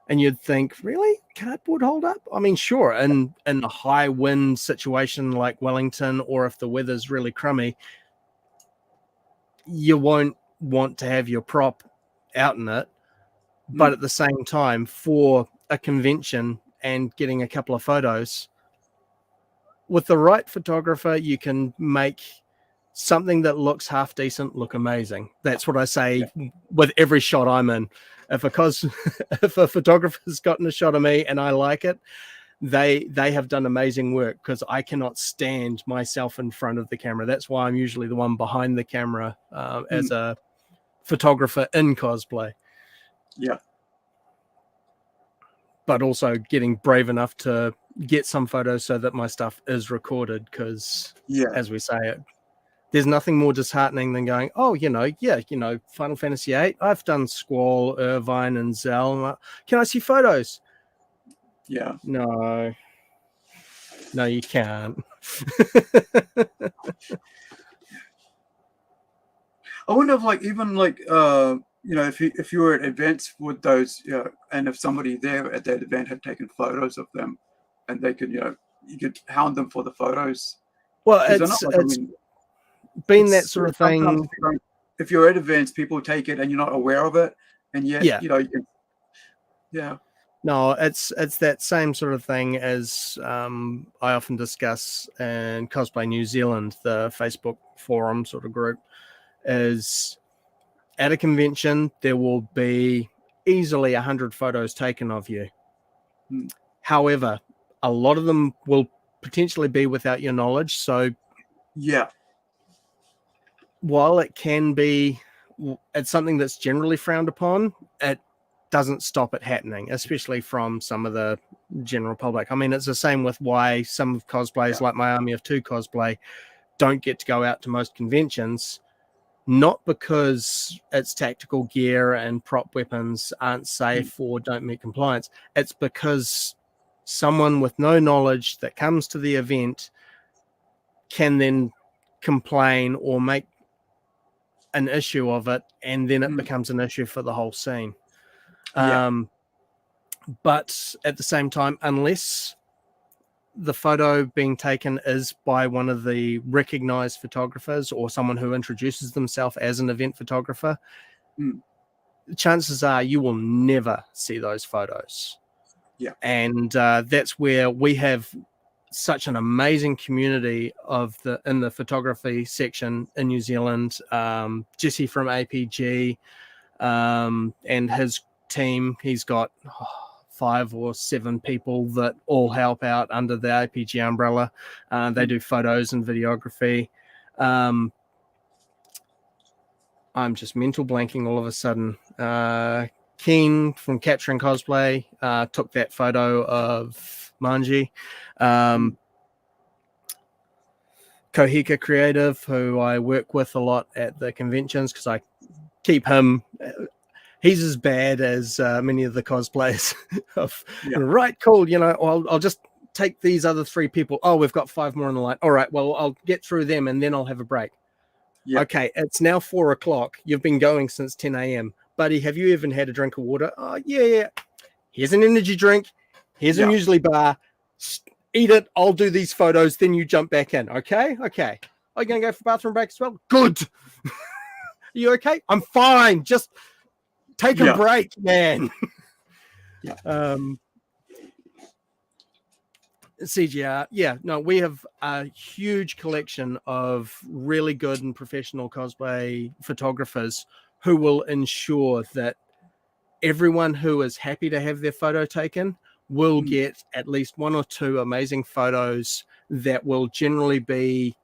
and you'd think, really, cardboard hold up? I mean, sure, in a high wind situation like Wellington, or if the weather's really crummy, you won't want to have your prop out in it. But at the same time, for a convention and getting a couple of photos, with the right photographer, you can make something that looks half decent look amazing. That's what I say with every shot I'm in. If a photographer's gotten a shot of me and I like it, they have done amazing work, because I cannot stand myself in front of the camera. That's why I'm usually the one behind the camera as a photographer in cosplay. Yeah. But also getting brave enough to get some photos so that my stuff is recorded, because as we say it, there's nothing more disheartening than going, Final Fantasy VIII, I've done Squall, Irvine, and Zell. Can I see photos? Yeah. No, you can't. I wonder if if you were at events with those, and if somebody there at that event had taken photos of them, and they could, you could hound them for the photos. Well, it's been that sort of thing. If you're at events, people take it and you're not aware of it, and yet you can. No, it's that same sort of thing as I often discuss in Cosplay New Zealand, the Facebook forum sort of group, is at a convention there will be easily 100 photos taken of you. However, a lot of them will potentially be without your knowledge. So while it can be, it's something that's generally frowned upon, it doesn't stop it happening, especially from some of the general public. I mean, it's the same with why some cosplays like my Army of Two cosplay don't get to go out to most conventions, not because its tactical gear and prop weapons aren't safe or don't meet compliance. It's because someone with no knowledge that comes to the event can then complain or make an issue of it, and then it becomes an issue for the whole scene. But at the same time, unless the photo being taken is by one of the recognized photographers or someone who introduces themselves as an event photographer, chances are you will never see those photos. And that's where we have such an amazing community in the photography section in New Zealand. Jesse from APG and his team, he's got 5 or 7 people that all help out under the APG umbrella. They do photos and videography. I'm just mental blanking all of a sudden. Keen from Capturing Cosplay took that photo of Manji. Kohika Creative, who I work with a lot at the conventions because I keep him. He's as bad as many of the cosplayers. Right, cool. I'll just take these other 3 people. Oh, we've got 5 more on the line. All right, well, I'll get through them and then I'll have a break. Yeah. Okay, it's now 4 o'clock. You've been going since 10 a.m. Buddy, have you even had a drink of water? Oh, yeah. Here's an energy drink. Here's a muesli bar. Eat it. I'll do these photos. Then you jump back in. Okay. Are you going to go for bathroom break as well? Good. Are you okay? I'm fine. Just take a break, man. CGR. No, we have a huge collection of really good and professional cosplay photographers who will ensure that everyone who is happy to have their photo taken will get at least 1 or 2 amazing photos that will generally be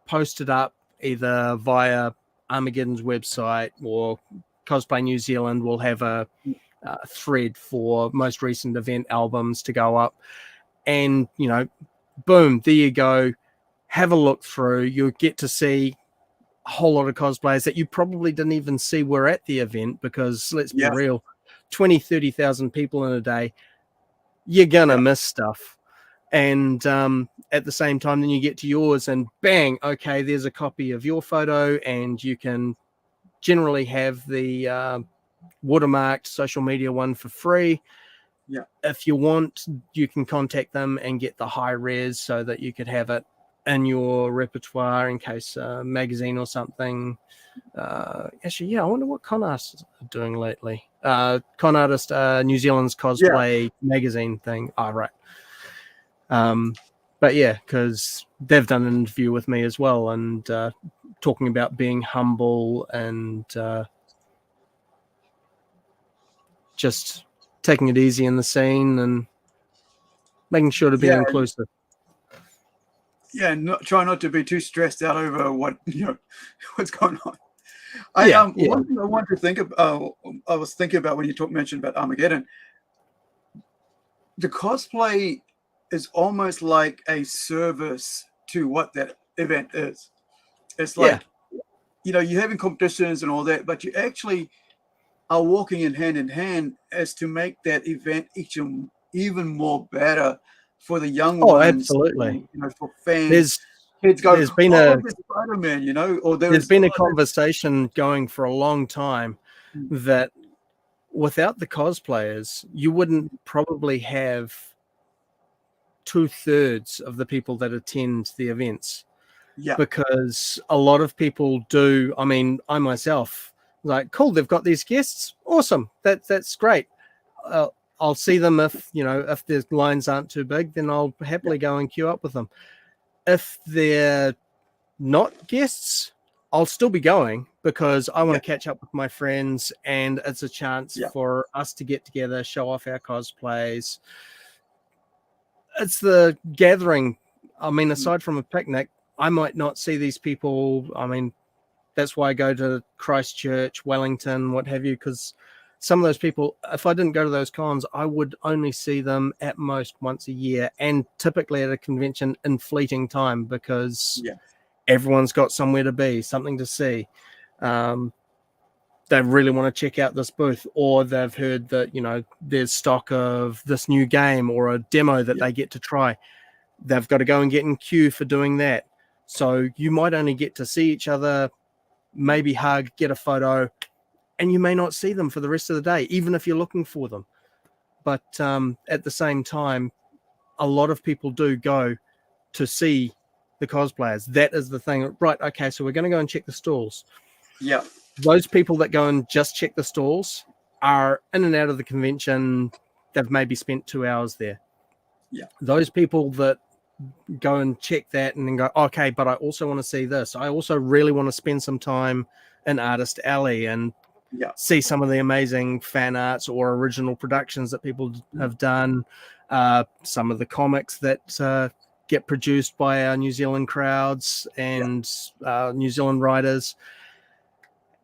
posted up either via Armageddon's website, or Cosplay New Zealand will have a thread for most recent event albums to go up. And, boom, there you go. Have a look through. You'll get to see a whole lot of cosplayers that you probably didn't even see were at the event, because let's be real, 20, 30,000 people in a day, you're going to miss stuff. And at the same time, then you get to yours and bang, okay, there's a copy of your photo, and you can generally have the watermarked social media one for free. Yeah. If you want, you can contact them and get the high res so that you could have it in your repertoire in case a magazine or something. Actually, I wonder what con artists are doing lately. Con artist, New Zealand's Cosplay magazine thing. Oh, right. But yeah, because they've done an interview with me as well, and talking about being humble and just taking it easy in the scene and making sure to be inclusive. Yeah, try not to be too stressed out over what's going on. One thing I want to think of, I was thinking about when you mentioned about Armageddon. The cosplay is almost like a service to what that event is. It's like, you're having competitions and all that, but you actually are walking in hand as to make that event even more better for the young ones. Oh, absolutely. For fans. Kids go, there's been Spider-Man, or there's been a conversation going for a long time that without the cosplayers, you wouldn't probably have 2/3 of the people that attend the events. Yeah. Because a lot of people do. I mean, I myself, like, cool, they've got these guests. Awesome. That's great. I'll see them if the lines aren't too big, then I'll happily go and queue up with them. If they're not guests, I'll still be going because I want to catch up with my friends, and it's a chance for us to get together, show off our cosplays. It's the gathering. I mean, aside from a picnic, I might not see these people. I mean, that's why I go to Christchurch, Wellington, what have you, because some of those people, if I didn't go to those cons, I would only see them at most once a year, and typically at a convention in fleeting time, because everyone's got somewhere to be, something to see. They really want to check out this booth, or they've heard that, there's stock of this new game or a demo that they get to try. They've got to go and get in queue for doing that. So you might only get to see each other, maybe hug, get a photo, and you may not see them for the rest of the day, even if you're looking for them. But at the same time, a lot of people do go to see the cosplayers. That is the thing. Right, okay, so we're going to go and check the stalls. Yeah. Those people that go and just check the stalls are in and out of the convention. They've maybe spent 2 hours there. Yeah. Those people that go and check that and then go, okay, but I also want to see this. I also really want to spend some time in Artist Alley and see some of the amazing fan arts or original productions that people have done, some of the comics that get produced by our New Zealand crowds and New Zealand writers.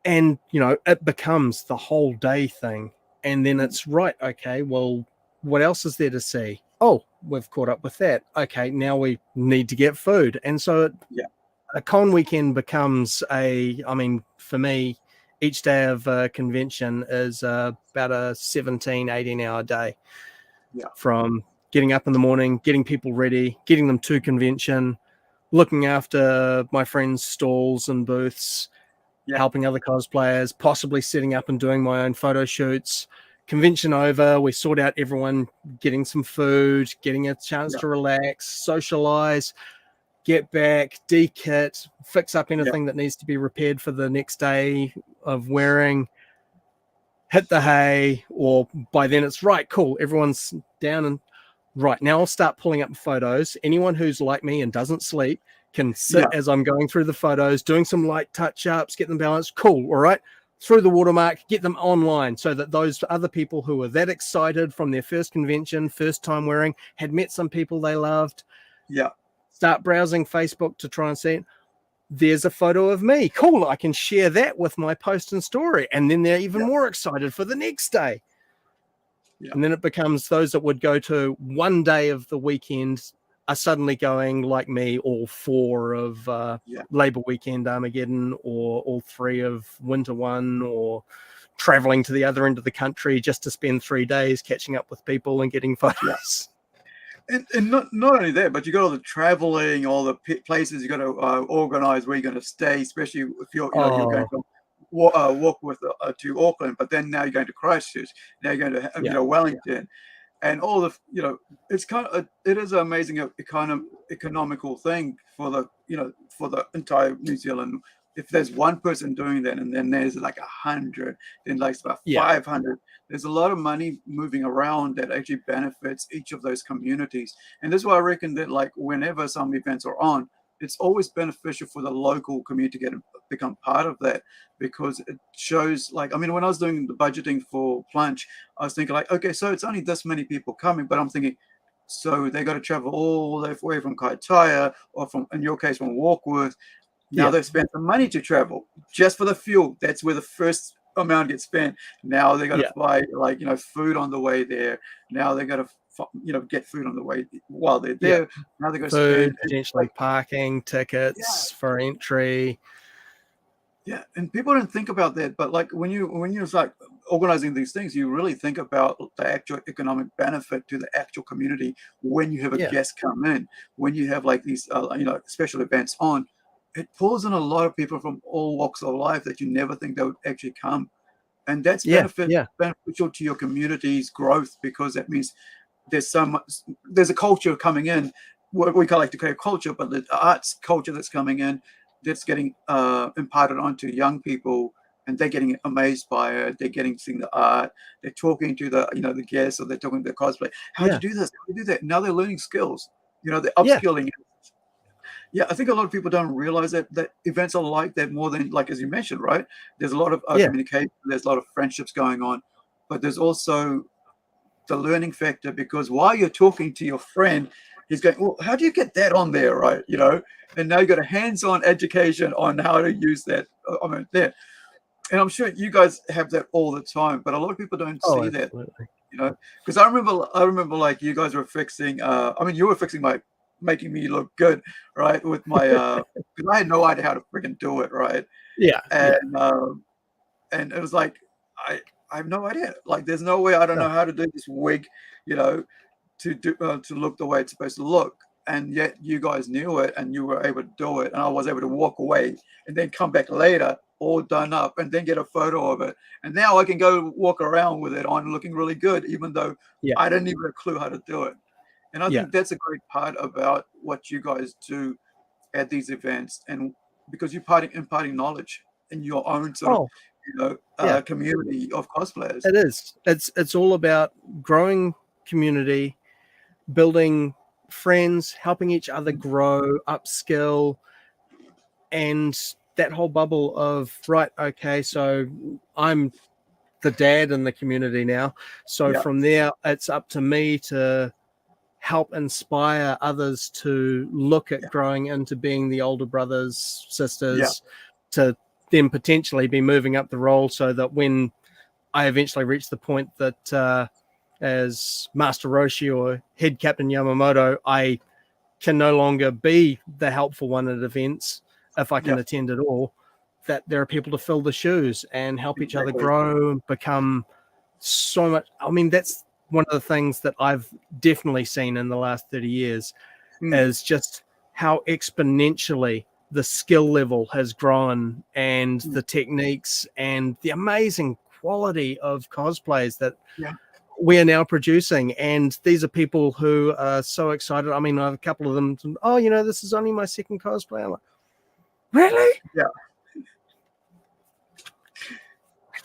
And, you know, it becomes the whole day thing. And then it's right. Okay, well, what else is there to see? Oh, we've caught up with that. Okay, now we need to get food. And so a con weekend becomes for me, each day of convention is about a 17, 18-hour day. From getting up in the morning, getting people ready, getting them to convention, looking after my friends' stalls and booths, helping other cosplayers, possibly setting up and doing my own photo shoots. Convention over, we sort out everyone getting some food, getting a chance to relax, socialize, get back, de-kit, fix up anything that needs to be repaired for the next day of wearing, hit the hay, or by then it's right, cool, everyone's down and right, now I'll start pulling up photos. Anyone who's like me and doesn't sleep can sit as I'm going through the photos, doing some light touch-ups, get them balanced. Cool, all right. Through the watermark, get them online so that those other people who were that excited from their first convention, first time wearing, had met some people they loved. Start browsing Facebook to try and see, there's a photo of me. Cool, I can share that with my post and story. And then they're even more excited for the next day. And then it becomes those that would go to one day of the weekend are suddenly going, like me, all 4 of Labor Weekend Armageddon, or all 3 of Winter One, or traveling to the other end of the country just to spend 3 days catching up with people and getting photos. And not only that, but you got all the traveling, all the places you got to organize where you're going to stay, especially if you're going to walk with to Auckland, but then now you're going to Christchurch, now you're going to Wellington, and all the it's it is an amazing economical thing for the entire New Zealand. If there's one person doing that, and then there's like 100, then like about 500, there's a lot of money moving around that actually benefits each of those communities. And this is why I reckon that, like, whenever some events are on, it's always beneficial for the local community to become part of that, because it shows, like, I mean, when I was doing the budgeting for Plunge, I was thinking like, okay, so it's only this many people coming, but I'm thinking, so they got to travel all the way from Kaitaia, or from, in your case, from Warkworth. Now they've spent the money to travel just for the fuel. That's where the first amount gets spent. Now they got to buy, like, food on the way there. Now they got to get food on the way while they're there. Now they got to spend potentially parking tickets for entry. And people don't think about that, but like when you start organizing these things, you really think about the actual economic benefit to the actual community when you have a guest come in, when you have like these special events on. It pulls in a lot of people from all walks of life that you never think they would actually come. And that's beneficial to your community's growth, because that means there's a culture coming in, what we call like the culture, but the arts culture that's coming in, that's getting imparted onto young people, and they're getting amazed by it. They're getting to see the art. They're talking to the guests, or they're talking to the cosplay. How'd you do this? How do you do that? Now they're learning skills. They're upskilling. I think a lot of people don't realize that events are like that more than, like, as you mentioned, right? There's a lot of communication, there's a lot of friendships going on, but there's also the learning factor, because while you're talking to your friend, he's going, well, how do you get that on there, right? And now you got a hands-on education on how to use that there. And I'm sure you guys have that all the time, but a lot of people don't see that, because I remember like you guys were fixing, you were fixing making me look good, right? With my, because I had no idea how to freaking do it, right? And it was like, I have no idea. Like, there's no way, I don't know how to do this wig, to look the way it's supposed to look. And yet you guys knew it, and you were able to do it, and I was able to walk away and then come back later all done up, and then get a photo of it. And now I can go walk around with it on, looking really good, even though I didn't even have a clue how to do it. And I think that's a great part about what you guys do at these events, and because you're imparting knowledge in your own sort of community of cosplayers. It is. It's all about growing community, building friends, helping each other grow, upskill, and that whole bubble of, right, okay, so I'm the dad in the community now. So from there, it's up to me to help inspire others to look at growing into being the older brothers, sisters, to then potentially be moving up the role so that when I eventually reach the point that as Master Roshi or Head Captain Yamamoto, I can no longer be the helpful one at events if I can attend at all, that there are people to fill the shoes and help each other grow, become so much. I mean, that's one of the things that I've definitely seen in the last 30 years is just how exponentially the skill level has grown and the techniques and the amazing quality of cosplays that we are now producing. And these are people who are so excited. I mean, I have a couple of them, oh, you know, this is only my second cosplay. I'm like, really? Yeah. Are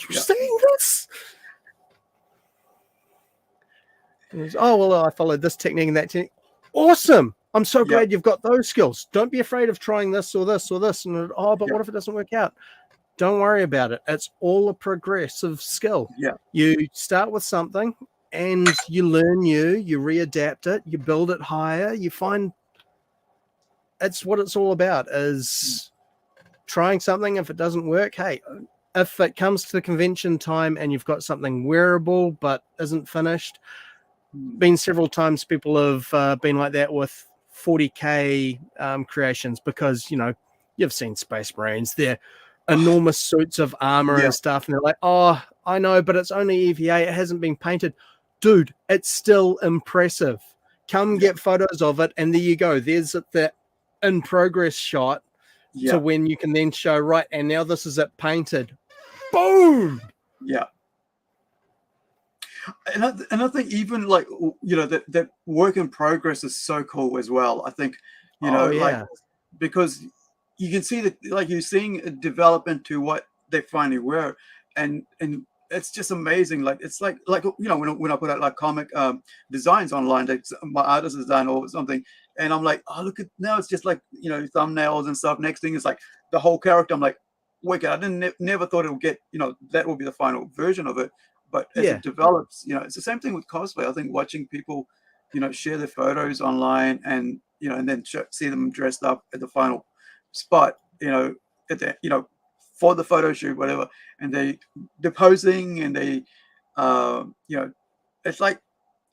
you seeing this? Was, oh, well, I followed this technique and that technique. Awesome. I'm so glad you've got those skills. Don't be afraid of trying this or this or this. And oh, but what if it doesn't work out? Don't worry about it. It's all a progressive skill. Yeah. You start with something and you learn you readapt it, you build it higher, you find it's what it's all about is trying something. If it doesn't work, hey, if it comes to the convention time and you've got something wearable but isn't finished, been several times people have been like that with 40K creations because, you know, you've seen Space Marines, they're enormous suits of armor and stuff, and they're like, oh, I know, but it's only EVA, it hasn't been painted. Dude, it's still impressive. Come get photos of it, and there you go. There's the in progress shot to when you can then show, right, and now this is it painted. Boom! Yeah. And I think even like, you know, that work in progress is so cool as well. I think, you know, like, because you can see that, like, you're seeing it develop into what they finally were. And it's just amazing. Like, it's like, you know, when I put out like comic designs online, like my artist design or something, and I'm like, oh, look at, now it's just like, you know, thumbnails and stuff. Next thing is like the whole character. I'm like, wicked. I never thought it would get, you know, that would be the final version of it. But as it develops, you know, it's the same thing with cosplay. I think watching people, you know, share their photos online and, you know, and then see them dressed up at the final spot, you know, at the, you know, for the photo shoot, whatever, and they're posing and they, you know, it's like,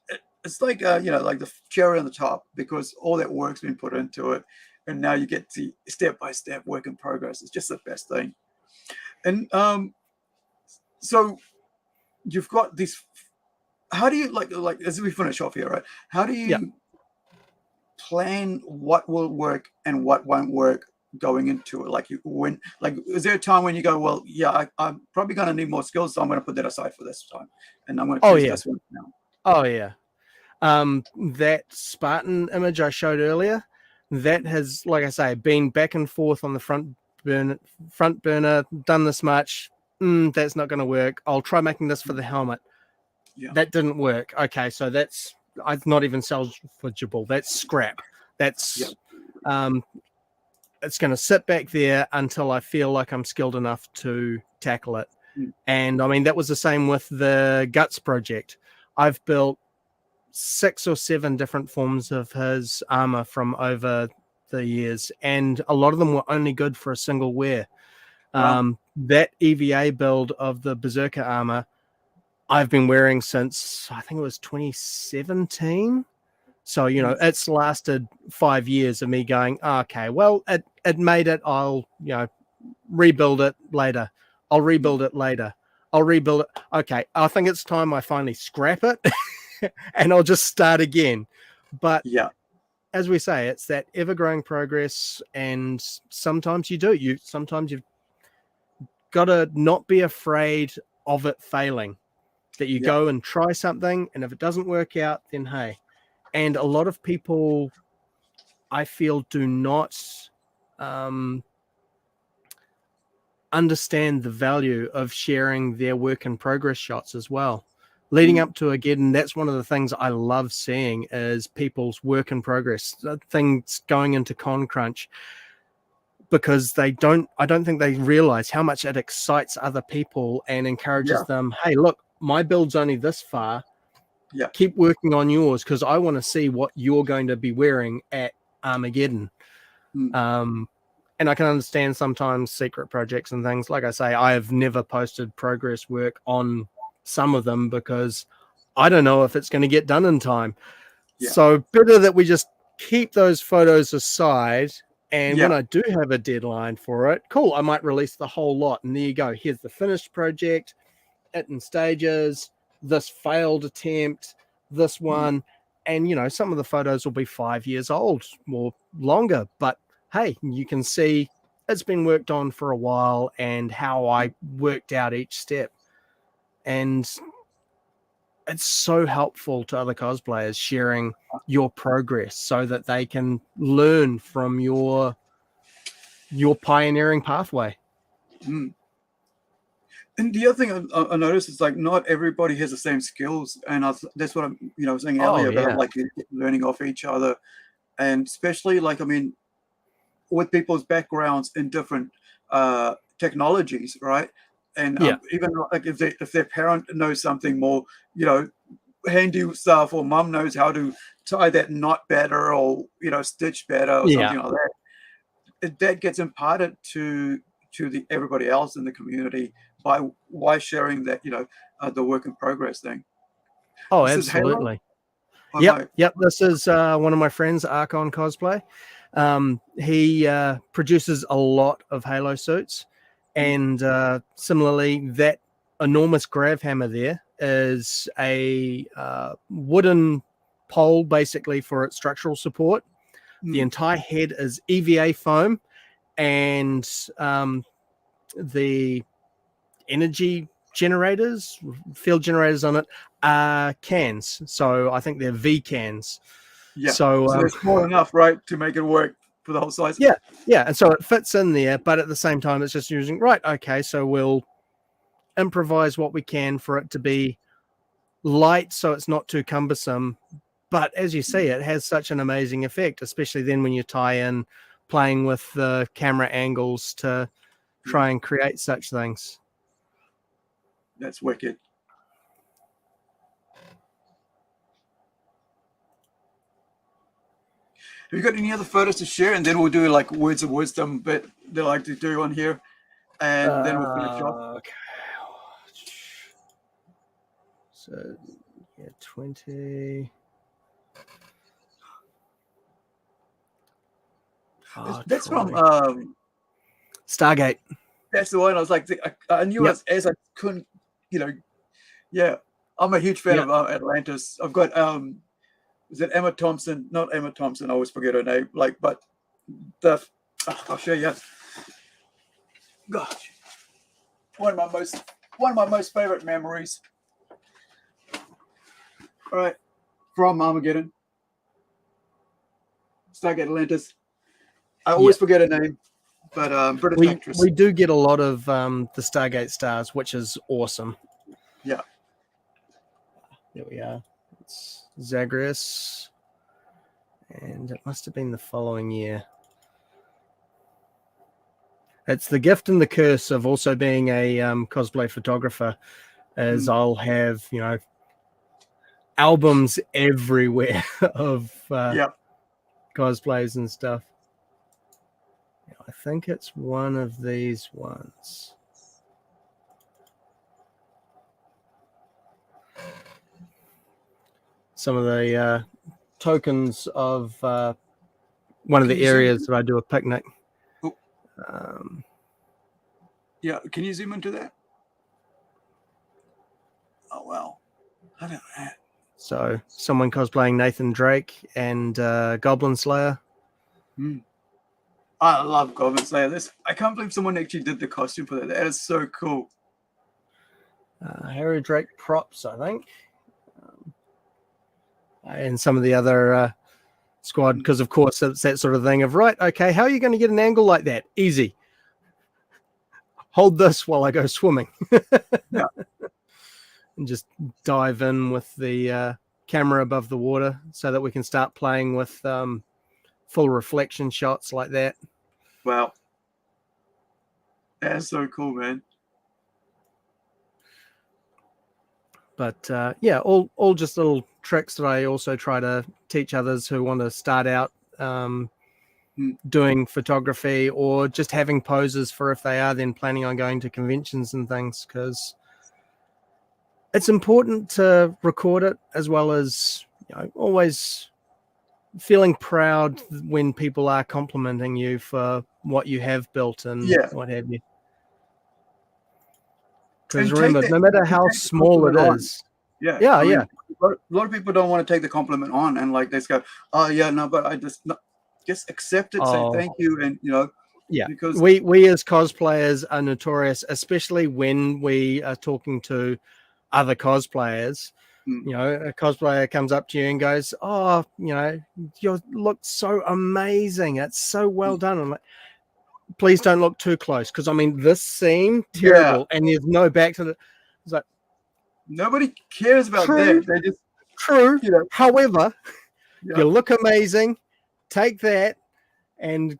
you know, like the cherry on the top, because all that work's been put into it. And now you get to step-by-step work in progress. It's just the best thing. And so you've got this, how do you like as we finish off here, right? How do you plan what will work and what won't work going into it? Like, is there a time when you go, well, yeah, I'm probably going to need more skills, so I'm going to put that aside for this time, and I'm going to choose this one now. Oh yeah. That Spartan image I showed earlier, that has, like I say, been back and forth on the front burner, done this much. That's not going to work. I'll try making this for the helmet. That didn't work. Okay, so that's not even salvageable. That's scrap. That's it's going to sit back there until I feel like I'm skilled enough to tackle it. And I mean, that was the same with the Guts project. I've built 6 or 7 different forms of his armor from over the years, and a lot of them were only good for a single wear. That EVA build of the Berserker armor I've been wearing since I think it was 2017. So, you know, it's lasted 5 years of me going, okay, well, it made it. I'll, you know, rebuild it later. I'll rebuild it later. I'll rebuild it. Okay, I think it's time I finally scrap it and I'll just start again. But as we say, it's that ever-growing progress, and sometimes sometimes you've got to not be afraid of it failing, that you go and try something, and if it doesn't work out, then hey. And a lot of people, I feel, do not understand the value of sharing their work in progress shots as well. Leading up to again, that's one of the things I love seeing is people's work in progress, things going into Con Crunch, because I don't think they realize how much it excites other people and encourages them. Hey, look, my build's only this far. Keep working on yours, because I want to see what you're going to be wearing at Armageddon. and I can understand sometimes secret projects and things. Like I say, I have never posted progress work on some of them because I don't know if it's going to get done in time. Yeah. So better that we just keep those photos aside. And when Yeah. I do have a deadline for it, cool, I might release the whole lot. And there you go. Here's the finished project, it in stages, this failed attempt, this one. And, you know, some of the photos will be 5 years old or longer. But hey, you can see it's been worked on for a while and how I worked out each step. And it's so helpful to other cosplayers sharing your progress so that they can learn from your pioneering pathway. Mm. And the other thing I noticed is like not everybody has the same skills, and that's what I'm saying earlier about like learning off each other, and especially like with people's backgrounds in different technologies, right? And even like if their parent knows something more, handy stuff, or mum knows how to tie that knot better, or stitch better, or something like that, that gets imparted to everybody else in the community by sharing that the work in progress thing. Oh, This absolutely. Is Yep. This is one of my friends, Archon Cosplay. He produces a lot of Halo suits, and similarly, that enormous grav hammer there is a wooden pole, basically for its structural support. The entire head is EVA foam, and the energy generators, field generators on it, are cans. So I think they're V cans. Yeah. So it's small enough, right, to make it work for the whole size. Yeah. And so it fits in there, but at the same time, it's just using okay. So we'll improvise what we can for it to be light, so it's not too cumbersome. But as you see, it has such an amazing effect, especially then when you tie in playing with the camera angles to try and create such things. That's wicked. Have you got any other photos to share? And then we'll do like words of wisdom bit that I like to do on here. And then we'll finish off. Okay. So, 20. That's from Stargate. That's the one. I was like, I knew as I couldn't, yeah. I'm a huge fan of Atlantis. I've got is it Emma Thompson? Not Emma Thompson. I always forget her name. But I'll show you. Gosh, one of my most favorite memories. All right, from Armageddon, Stargate Atlantis. I always forget her name, but British actress. We do get a lot of the Stargate stars, which is awesome. Yeah. There we are. It's Zagreus, and it must have been the following year. It's the gift and the curse of also being a cosplay photographer, as I'll have albums everywhere of cosplays and stuff. I think it's one of these ones. Some of the tokens of one of the areas that I do a picnic. Yeah, can you zoom into that? Oh, well. I don't know. So someone cosplaying Nathan Drake and Goblin Slayer. I love Goblin Slayer. I can't believe someone actually did the costume for that. That is so cool. Harry Drake props, I think. And some of the other squad, because of course it's that sort of thing of, okay, how are you going to get an angle like that? Easy. Hold this while I go swimming. Yeah. And just dive in with the camera above the water so that we can start playing with full reflection shots like that. Wow. That's so cool, man. But all just little tricks that I also try to teach others who want to start out doing photography or just having poses for if they are then planning on going to conventions and things, because it's important to record it, as well as, you know, always feeling proud when people are complimenting you for what you have built and what have you. Because remember, no matter how small it is, a lot of people don't want to take the compliment on, and like they just go, oh yeah, no, but I just accept it, say thank you, and you know, because we as cosplayers are notorious, especially when we are talking to other cosplayers. You know, a cosplayer comes up to you and goes, oh, you know, you look so amazing, it's so well done. I'm like, please don't look too close, because I mean, this seemed terrible, and there's no back to the. It's like, nobody cares about that. They just you know. However, you look amazing. Take that, and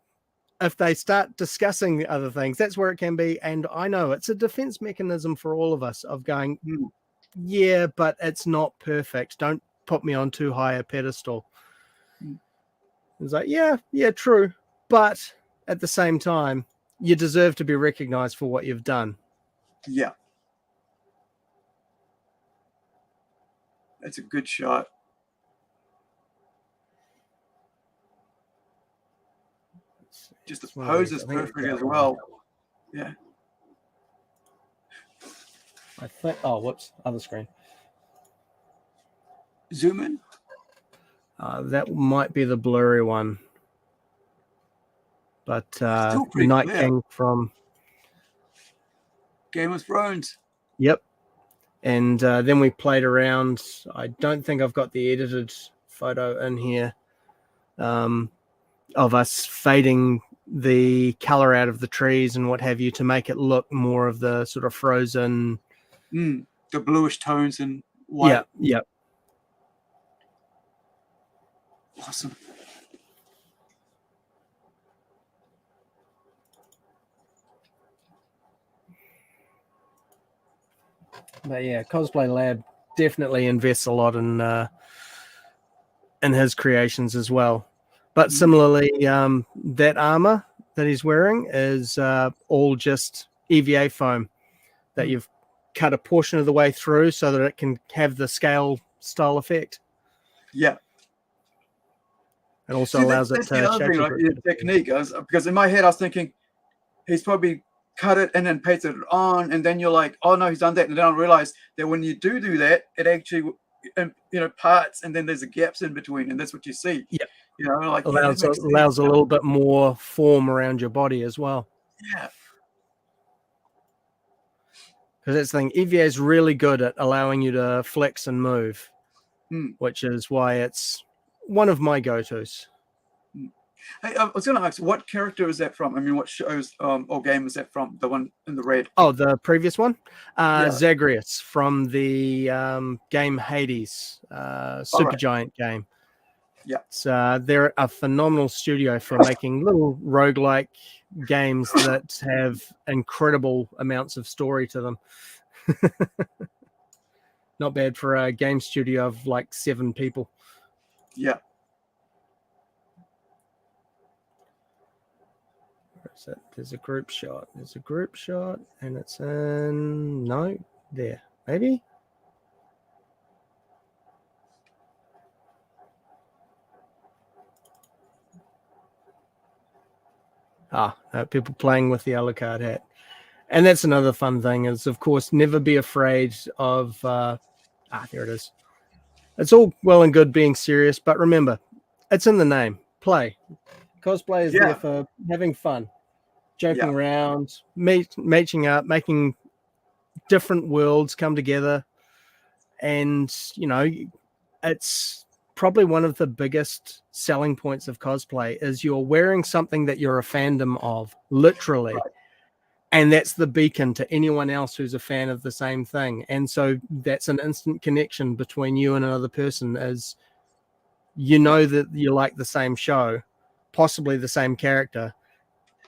if they start discussing the other things, that's where it can be. And I know it's a defense mechanism for all of us of going, yeah, but it's not perfect. Don't put me on too high a pedestal. It's like, yeah, true, but at the same time, you deserve to be recognized for what you've done. Yeah. That's a good shot. Just the pose is perfect as well. Yeah. I think, oh, whoops, other screen. Zoom in. That might be the blurry one. But Night clear. King from Game of Thrones. Yep. And then we played around. I don't think I've got the edited photo in here of us fading the color out of the trees and what have you to make it look more of the sort of frozen. The bluish tones and white. Yeah. Awesome. But yeah, Cosplay Lab definitely invests a lot in his creations as well. But similarly, that armor that he's wearing is all just EVA foam that you've cut a portion of the way through so that it can have the scale style effect. Yeah. It also allows it to the other thing, like, technique, because in my head I was thinking he's probably cut it and then pasted it on, and then you're like, oh no, he's done that, and then I realized that when you do that, it actually, you know, parts, and then there's the gaps in between, and that's what you see. Yeah, you know, like allows a little bit more form around your body as well. Yeah, because that's the thing. EVA is really good at allowing you to flex and move, which is why it's one of my go-tos. Hey, I was going to ask, what character is that from? I mean, what shows or game is that from? The one in the red? Oh, the previous one? Zagreus from the game Hades, Supergiant game. Yeah. So they're a phenomenal studio for making little roguelike games that have incredible amounts of story to them. Not bad for a game studio of like 7 people. Yeah. There's a group shot. There's a group shot, and it's in there. Maybe. People playing with the Alucard hat, and that's another fun thing. Is of course never be afraid of. There it is. It's all well and good being serious, but remember, it's in the name. Play. Cosplay is there for having fun. Joking around, matching up, making different worlds come together. And, you know, it's probably one of the biggest selling points of cosplay is you're wearing something that you're a fandom of, literally. Right. And that's the beacon to anyone else who's a fan of the same thing. And so that's an instant connection between you and another person, as you know that you like the same show, possibly the same character.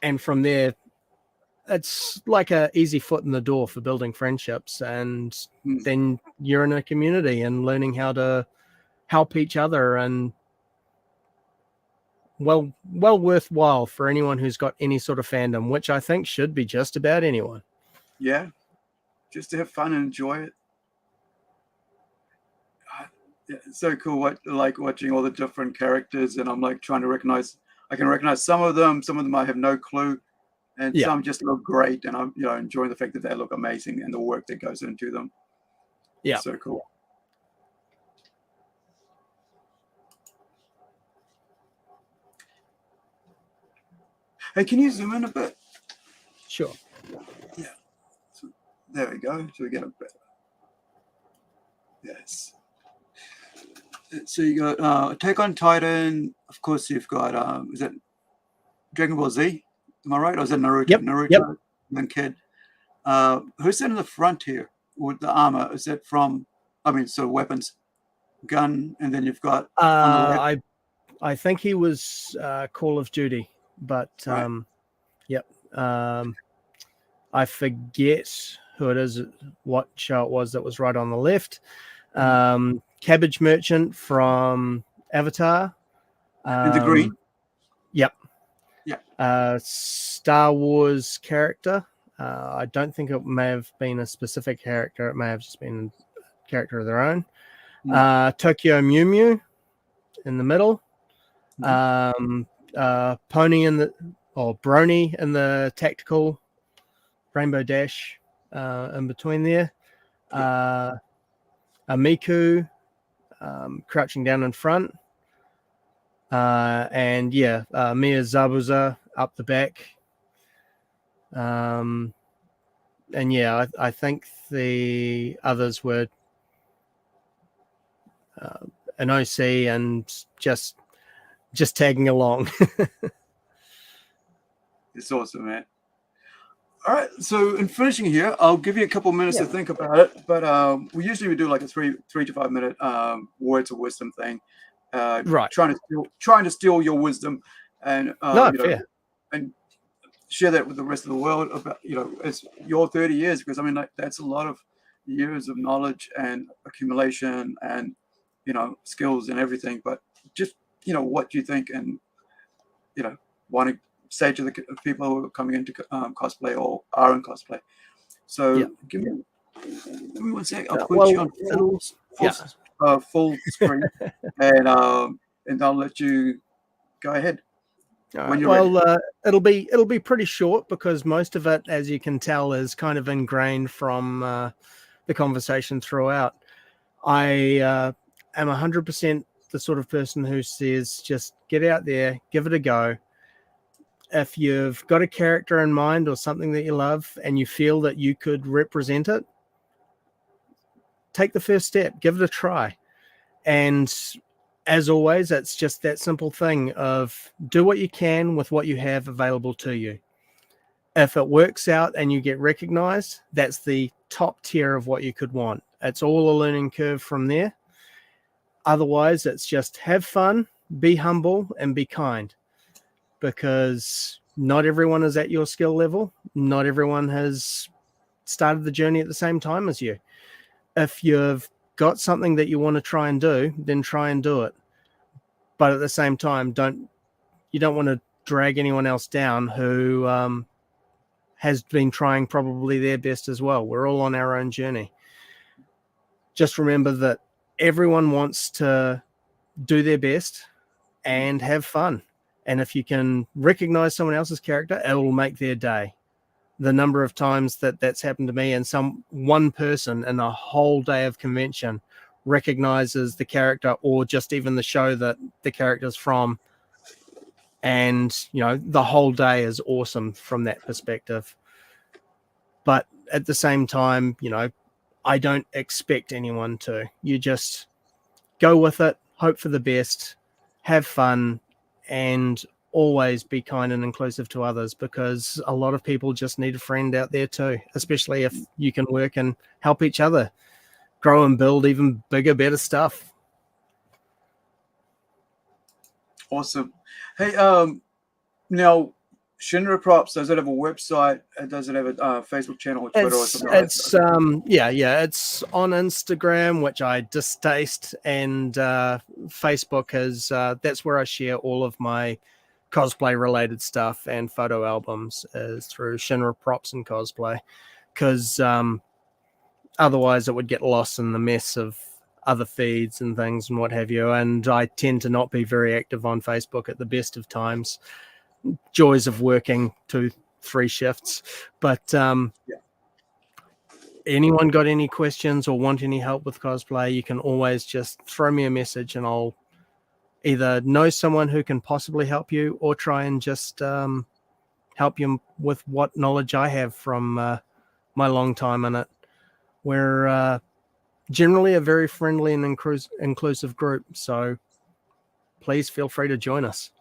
And from there, it's like a easy foot in the door for building friendships. And then you're in a community and learning how to help each other and well worthwhile for anyone who's got any sort of fandom, which I think should be just about anyone. Yeah, just to have fun and enjoy it. Yeah, it's so cool. Like watching all the different characters, and I'm like trying to recognize. I can recognize some of them. Some of them I have no clue, and Yeah. some just look great. And I'm enjoying the fact that they look amazing and the work that goes into them. Yeah, It's so cool. Hey, can you zoom in a bit? sure. Yeah. So, there we go. So we get a bit. Yes. So you got Attack on Titan. Of course, you've got is it Dragon Ball Z? Am I right? Or is it Naruto? Yep, Naruto, yep. young kid. Who's in the front here with the armor? Is it from? I mean, so weapons, gun, and then you've got on the left. I think he was Call of Duty, but Right. yep. I forget who it is, what show it was that was right on the left. Cabbage Merchant from Avatar. In the green. Yep. Yeah. Star Wars character. I don't think it may have been a specific character. It may have just been a character of their own. Tokyo Mew Mew in the middle. Pony Brony in the tactical. Rainbow Dash in between there. Amiku crouching down in front. And Mia Zabuza up the back. And yeah, I think the others were an OC and just tagging along. It's awesome, man. All right, so in finishing here, I'll give you a couple minutes to think about it. But we usually do like a 3 to 5 minute words of wisdom thing. Right. Trying to steal your wisdom and fair. and share that with the rest of the world about it's your 30 years, because I mean that's a lot of years of knowledge and accumulation and skills and everything. But just what do you think, and want to say to the people who are coming into cosplay or are in cosplay. So give me 1 sec. I'll put you on full screen, and I'll let you go ahead. It'll be pretty short because most of it, as you can tell, is kind of ingrained from the conversation throughout. I am 100% the sort of person who says just get out there, give it a go. If you've got a character in mind or something that you love and you feel that you could represent it, take the first step, give it a try. And as always, it's just that simple thing of do what you can with what you have available to you. If it works out and you get recognized, that's the top tier of what you could want. It's all a learning curve from there. Otherwise, it's just have fun, be humble, and be kind. Because not everyone is at your skill level. Not everyone has started the journey at the same time as you. If you've got something that you want to try and do, then try and do it. But at the same time, you don't want to drag anyone else down who has been trying probably their best as well. We're all on our own journey. Just remember that everyone wants to do their best and have fun. And if you can recognize someone else's character, it will make their day. The number of times that's happened to me, and one person in a whole day of convention recognizes the character or just even the show that the character's from. And, the whole day is awesome from that perspective. But at the same time, I don't expect anyone to. You just go with it, hope for the best, have fun, and always be kind and inclusive to others, because a lot of people just need a friend out there too, especially if you can work and help each other grow and build even bigger, better stuff. Awesome. Hey, now Shinra Props, does it have a website? Does it have a Facebook channel or Twitter or something like that? It's on Instagram, which I distaste, and Facebook is that's where I share all of my cosplay related stuff and photo albums is through Shinra Props and Cosplay, because otherwise it would get lost in the mess of other feeds and things and what have you. And I tend to not be very active on Facebook at the best of times. Joys of working 2-3 shifts, but anyone got any questions or want any help with cosplay, you can always just throw me a message and I'll either know someone who can possibly help you or try and just help you with what knowledge I have from my long time in it. We're generally a very friendly and inclusive group, so please feel free to join us.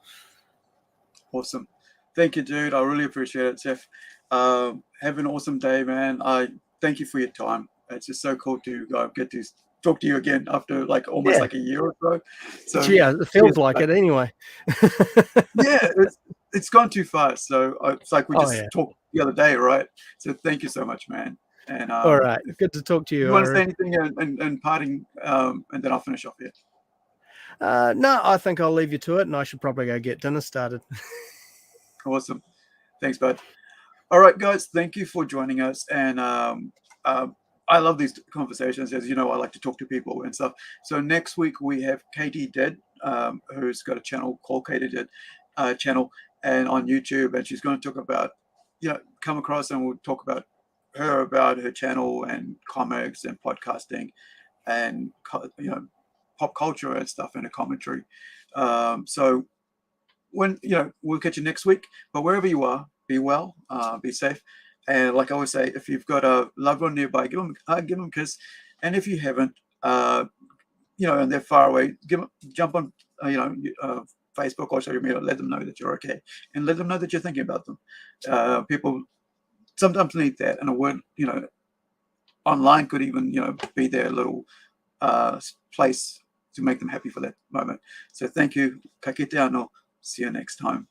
Awesome. Thank you, dude. I really appreciate it, Seth. Have an awesome day, man. I thank you for your time. It's just so cool to get to talk to you again after like almost like a year or so. So yeah, it feels like it anyway. Yeah, it's gone too fast. So it's like we just talked the other day, right? So thank you so much, man. And all right, good to talk to you. You want to say anything and parting, and then I'll finish off here. No, I think I'll leave you to it, and I should probably go get dinner started. Awesome. Thanks, bud. All right, guys, thank you for joining us. And I love these conversations. As you know, I like to talk to people and stuff. So next week we have Katie Dead, who's got a channel called Katie Dead channel and on YouTube. And she's going to talk about, come across and we'll talk about her channel and comics and podcasting and, pop culture and stuff and a commentary. So when, we'll catch you next week, but wherever you are, be well, be safe. And like I always say, if you've got a loved one nearby, give them a kiss. And if you haven't, and they're far away, jump on, Facebook or social media, let them know that you're okay and let them know that you're thinking about them. People sometimes need that. And a word, online could even, be their little place to make them happy for that moment. So thank you. Ka kite anō. See you next time.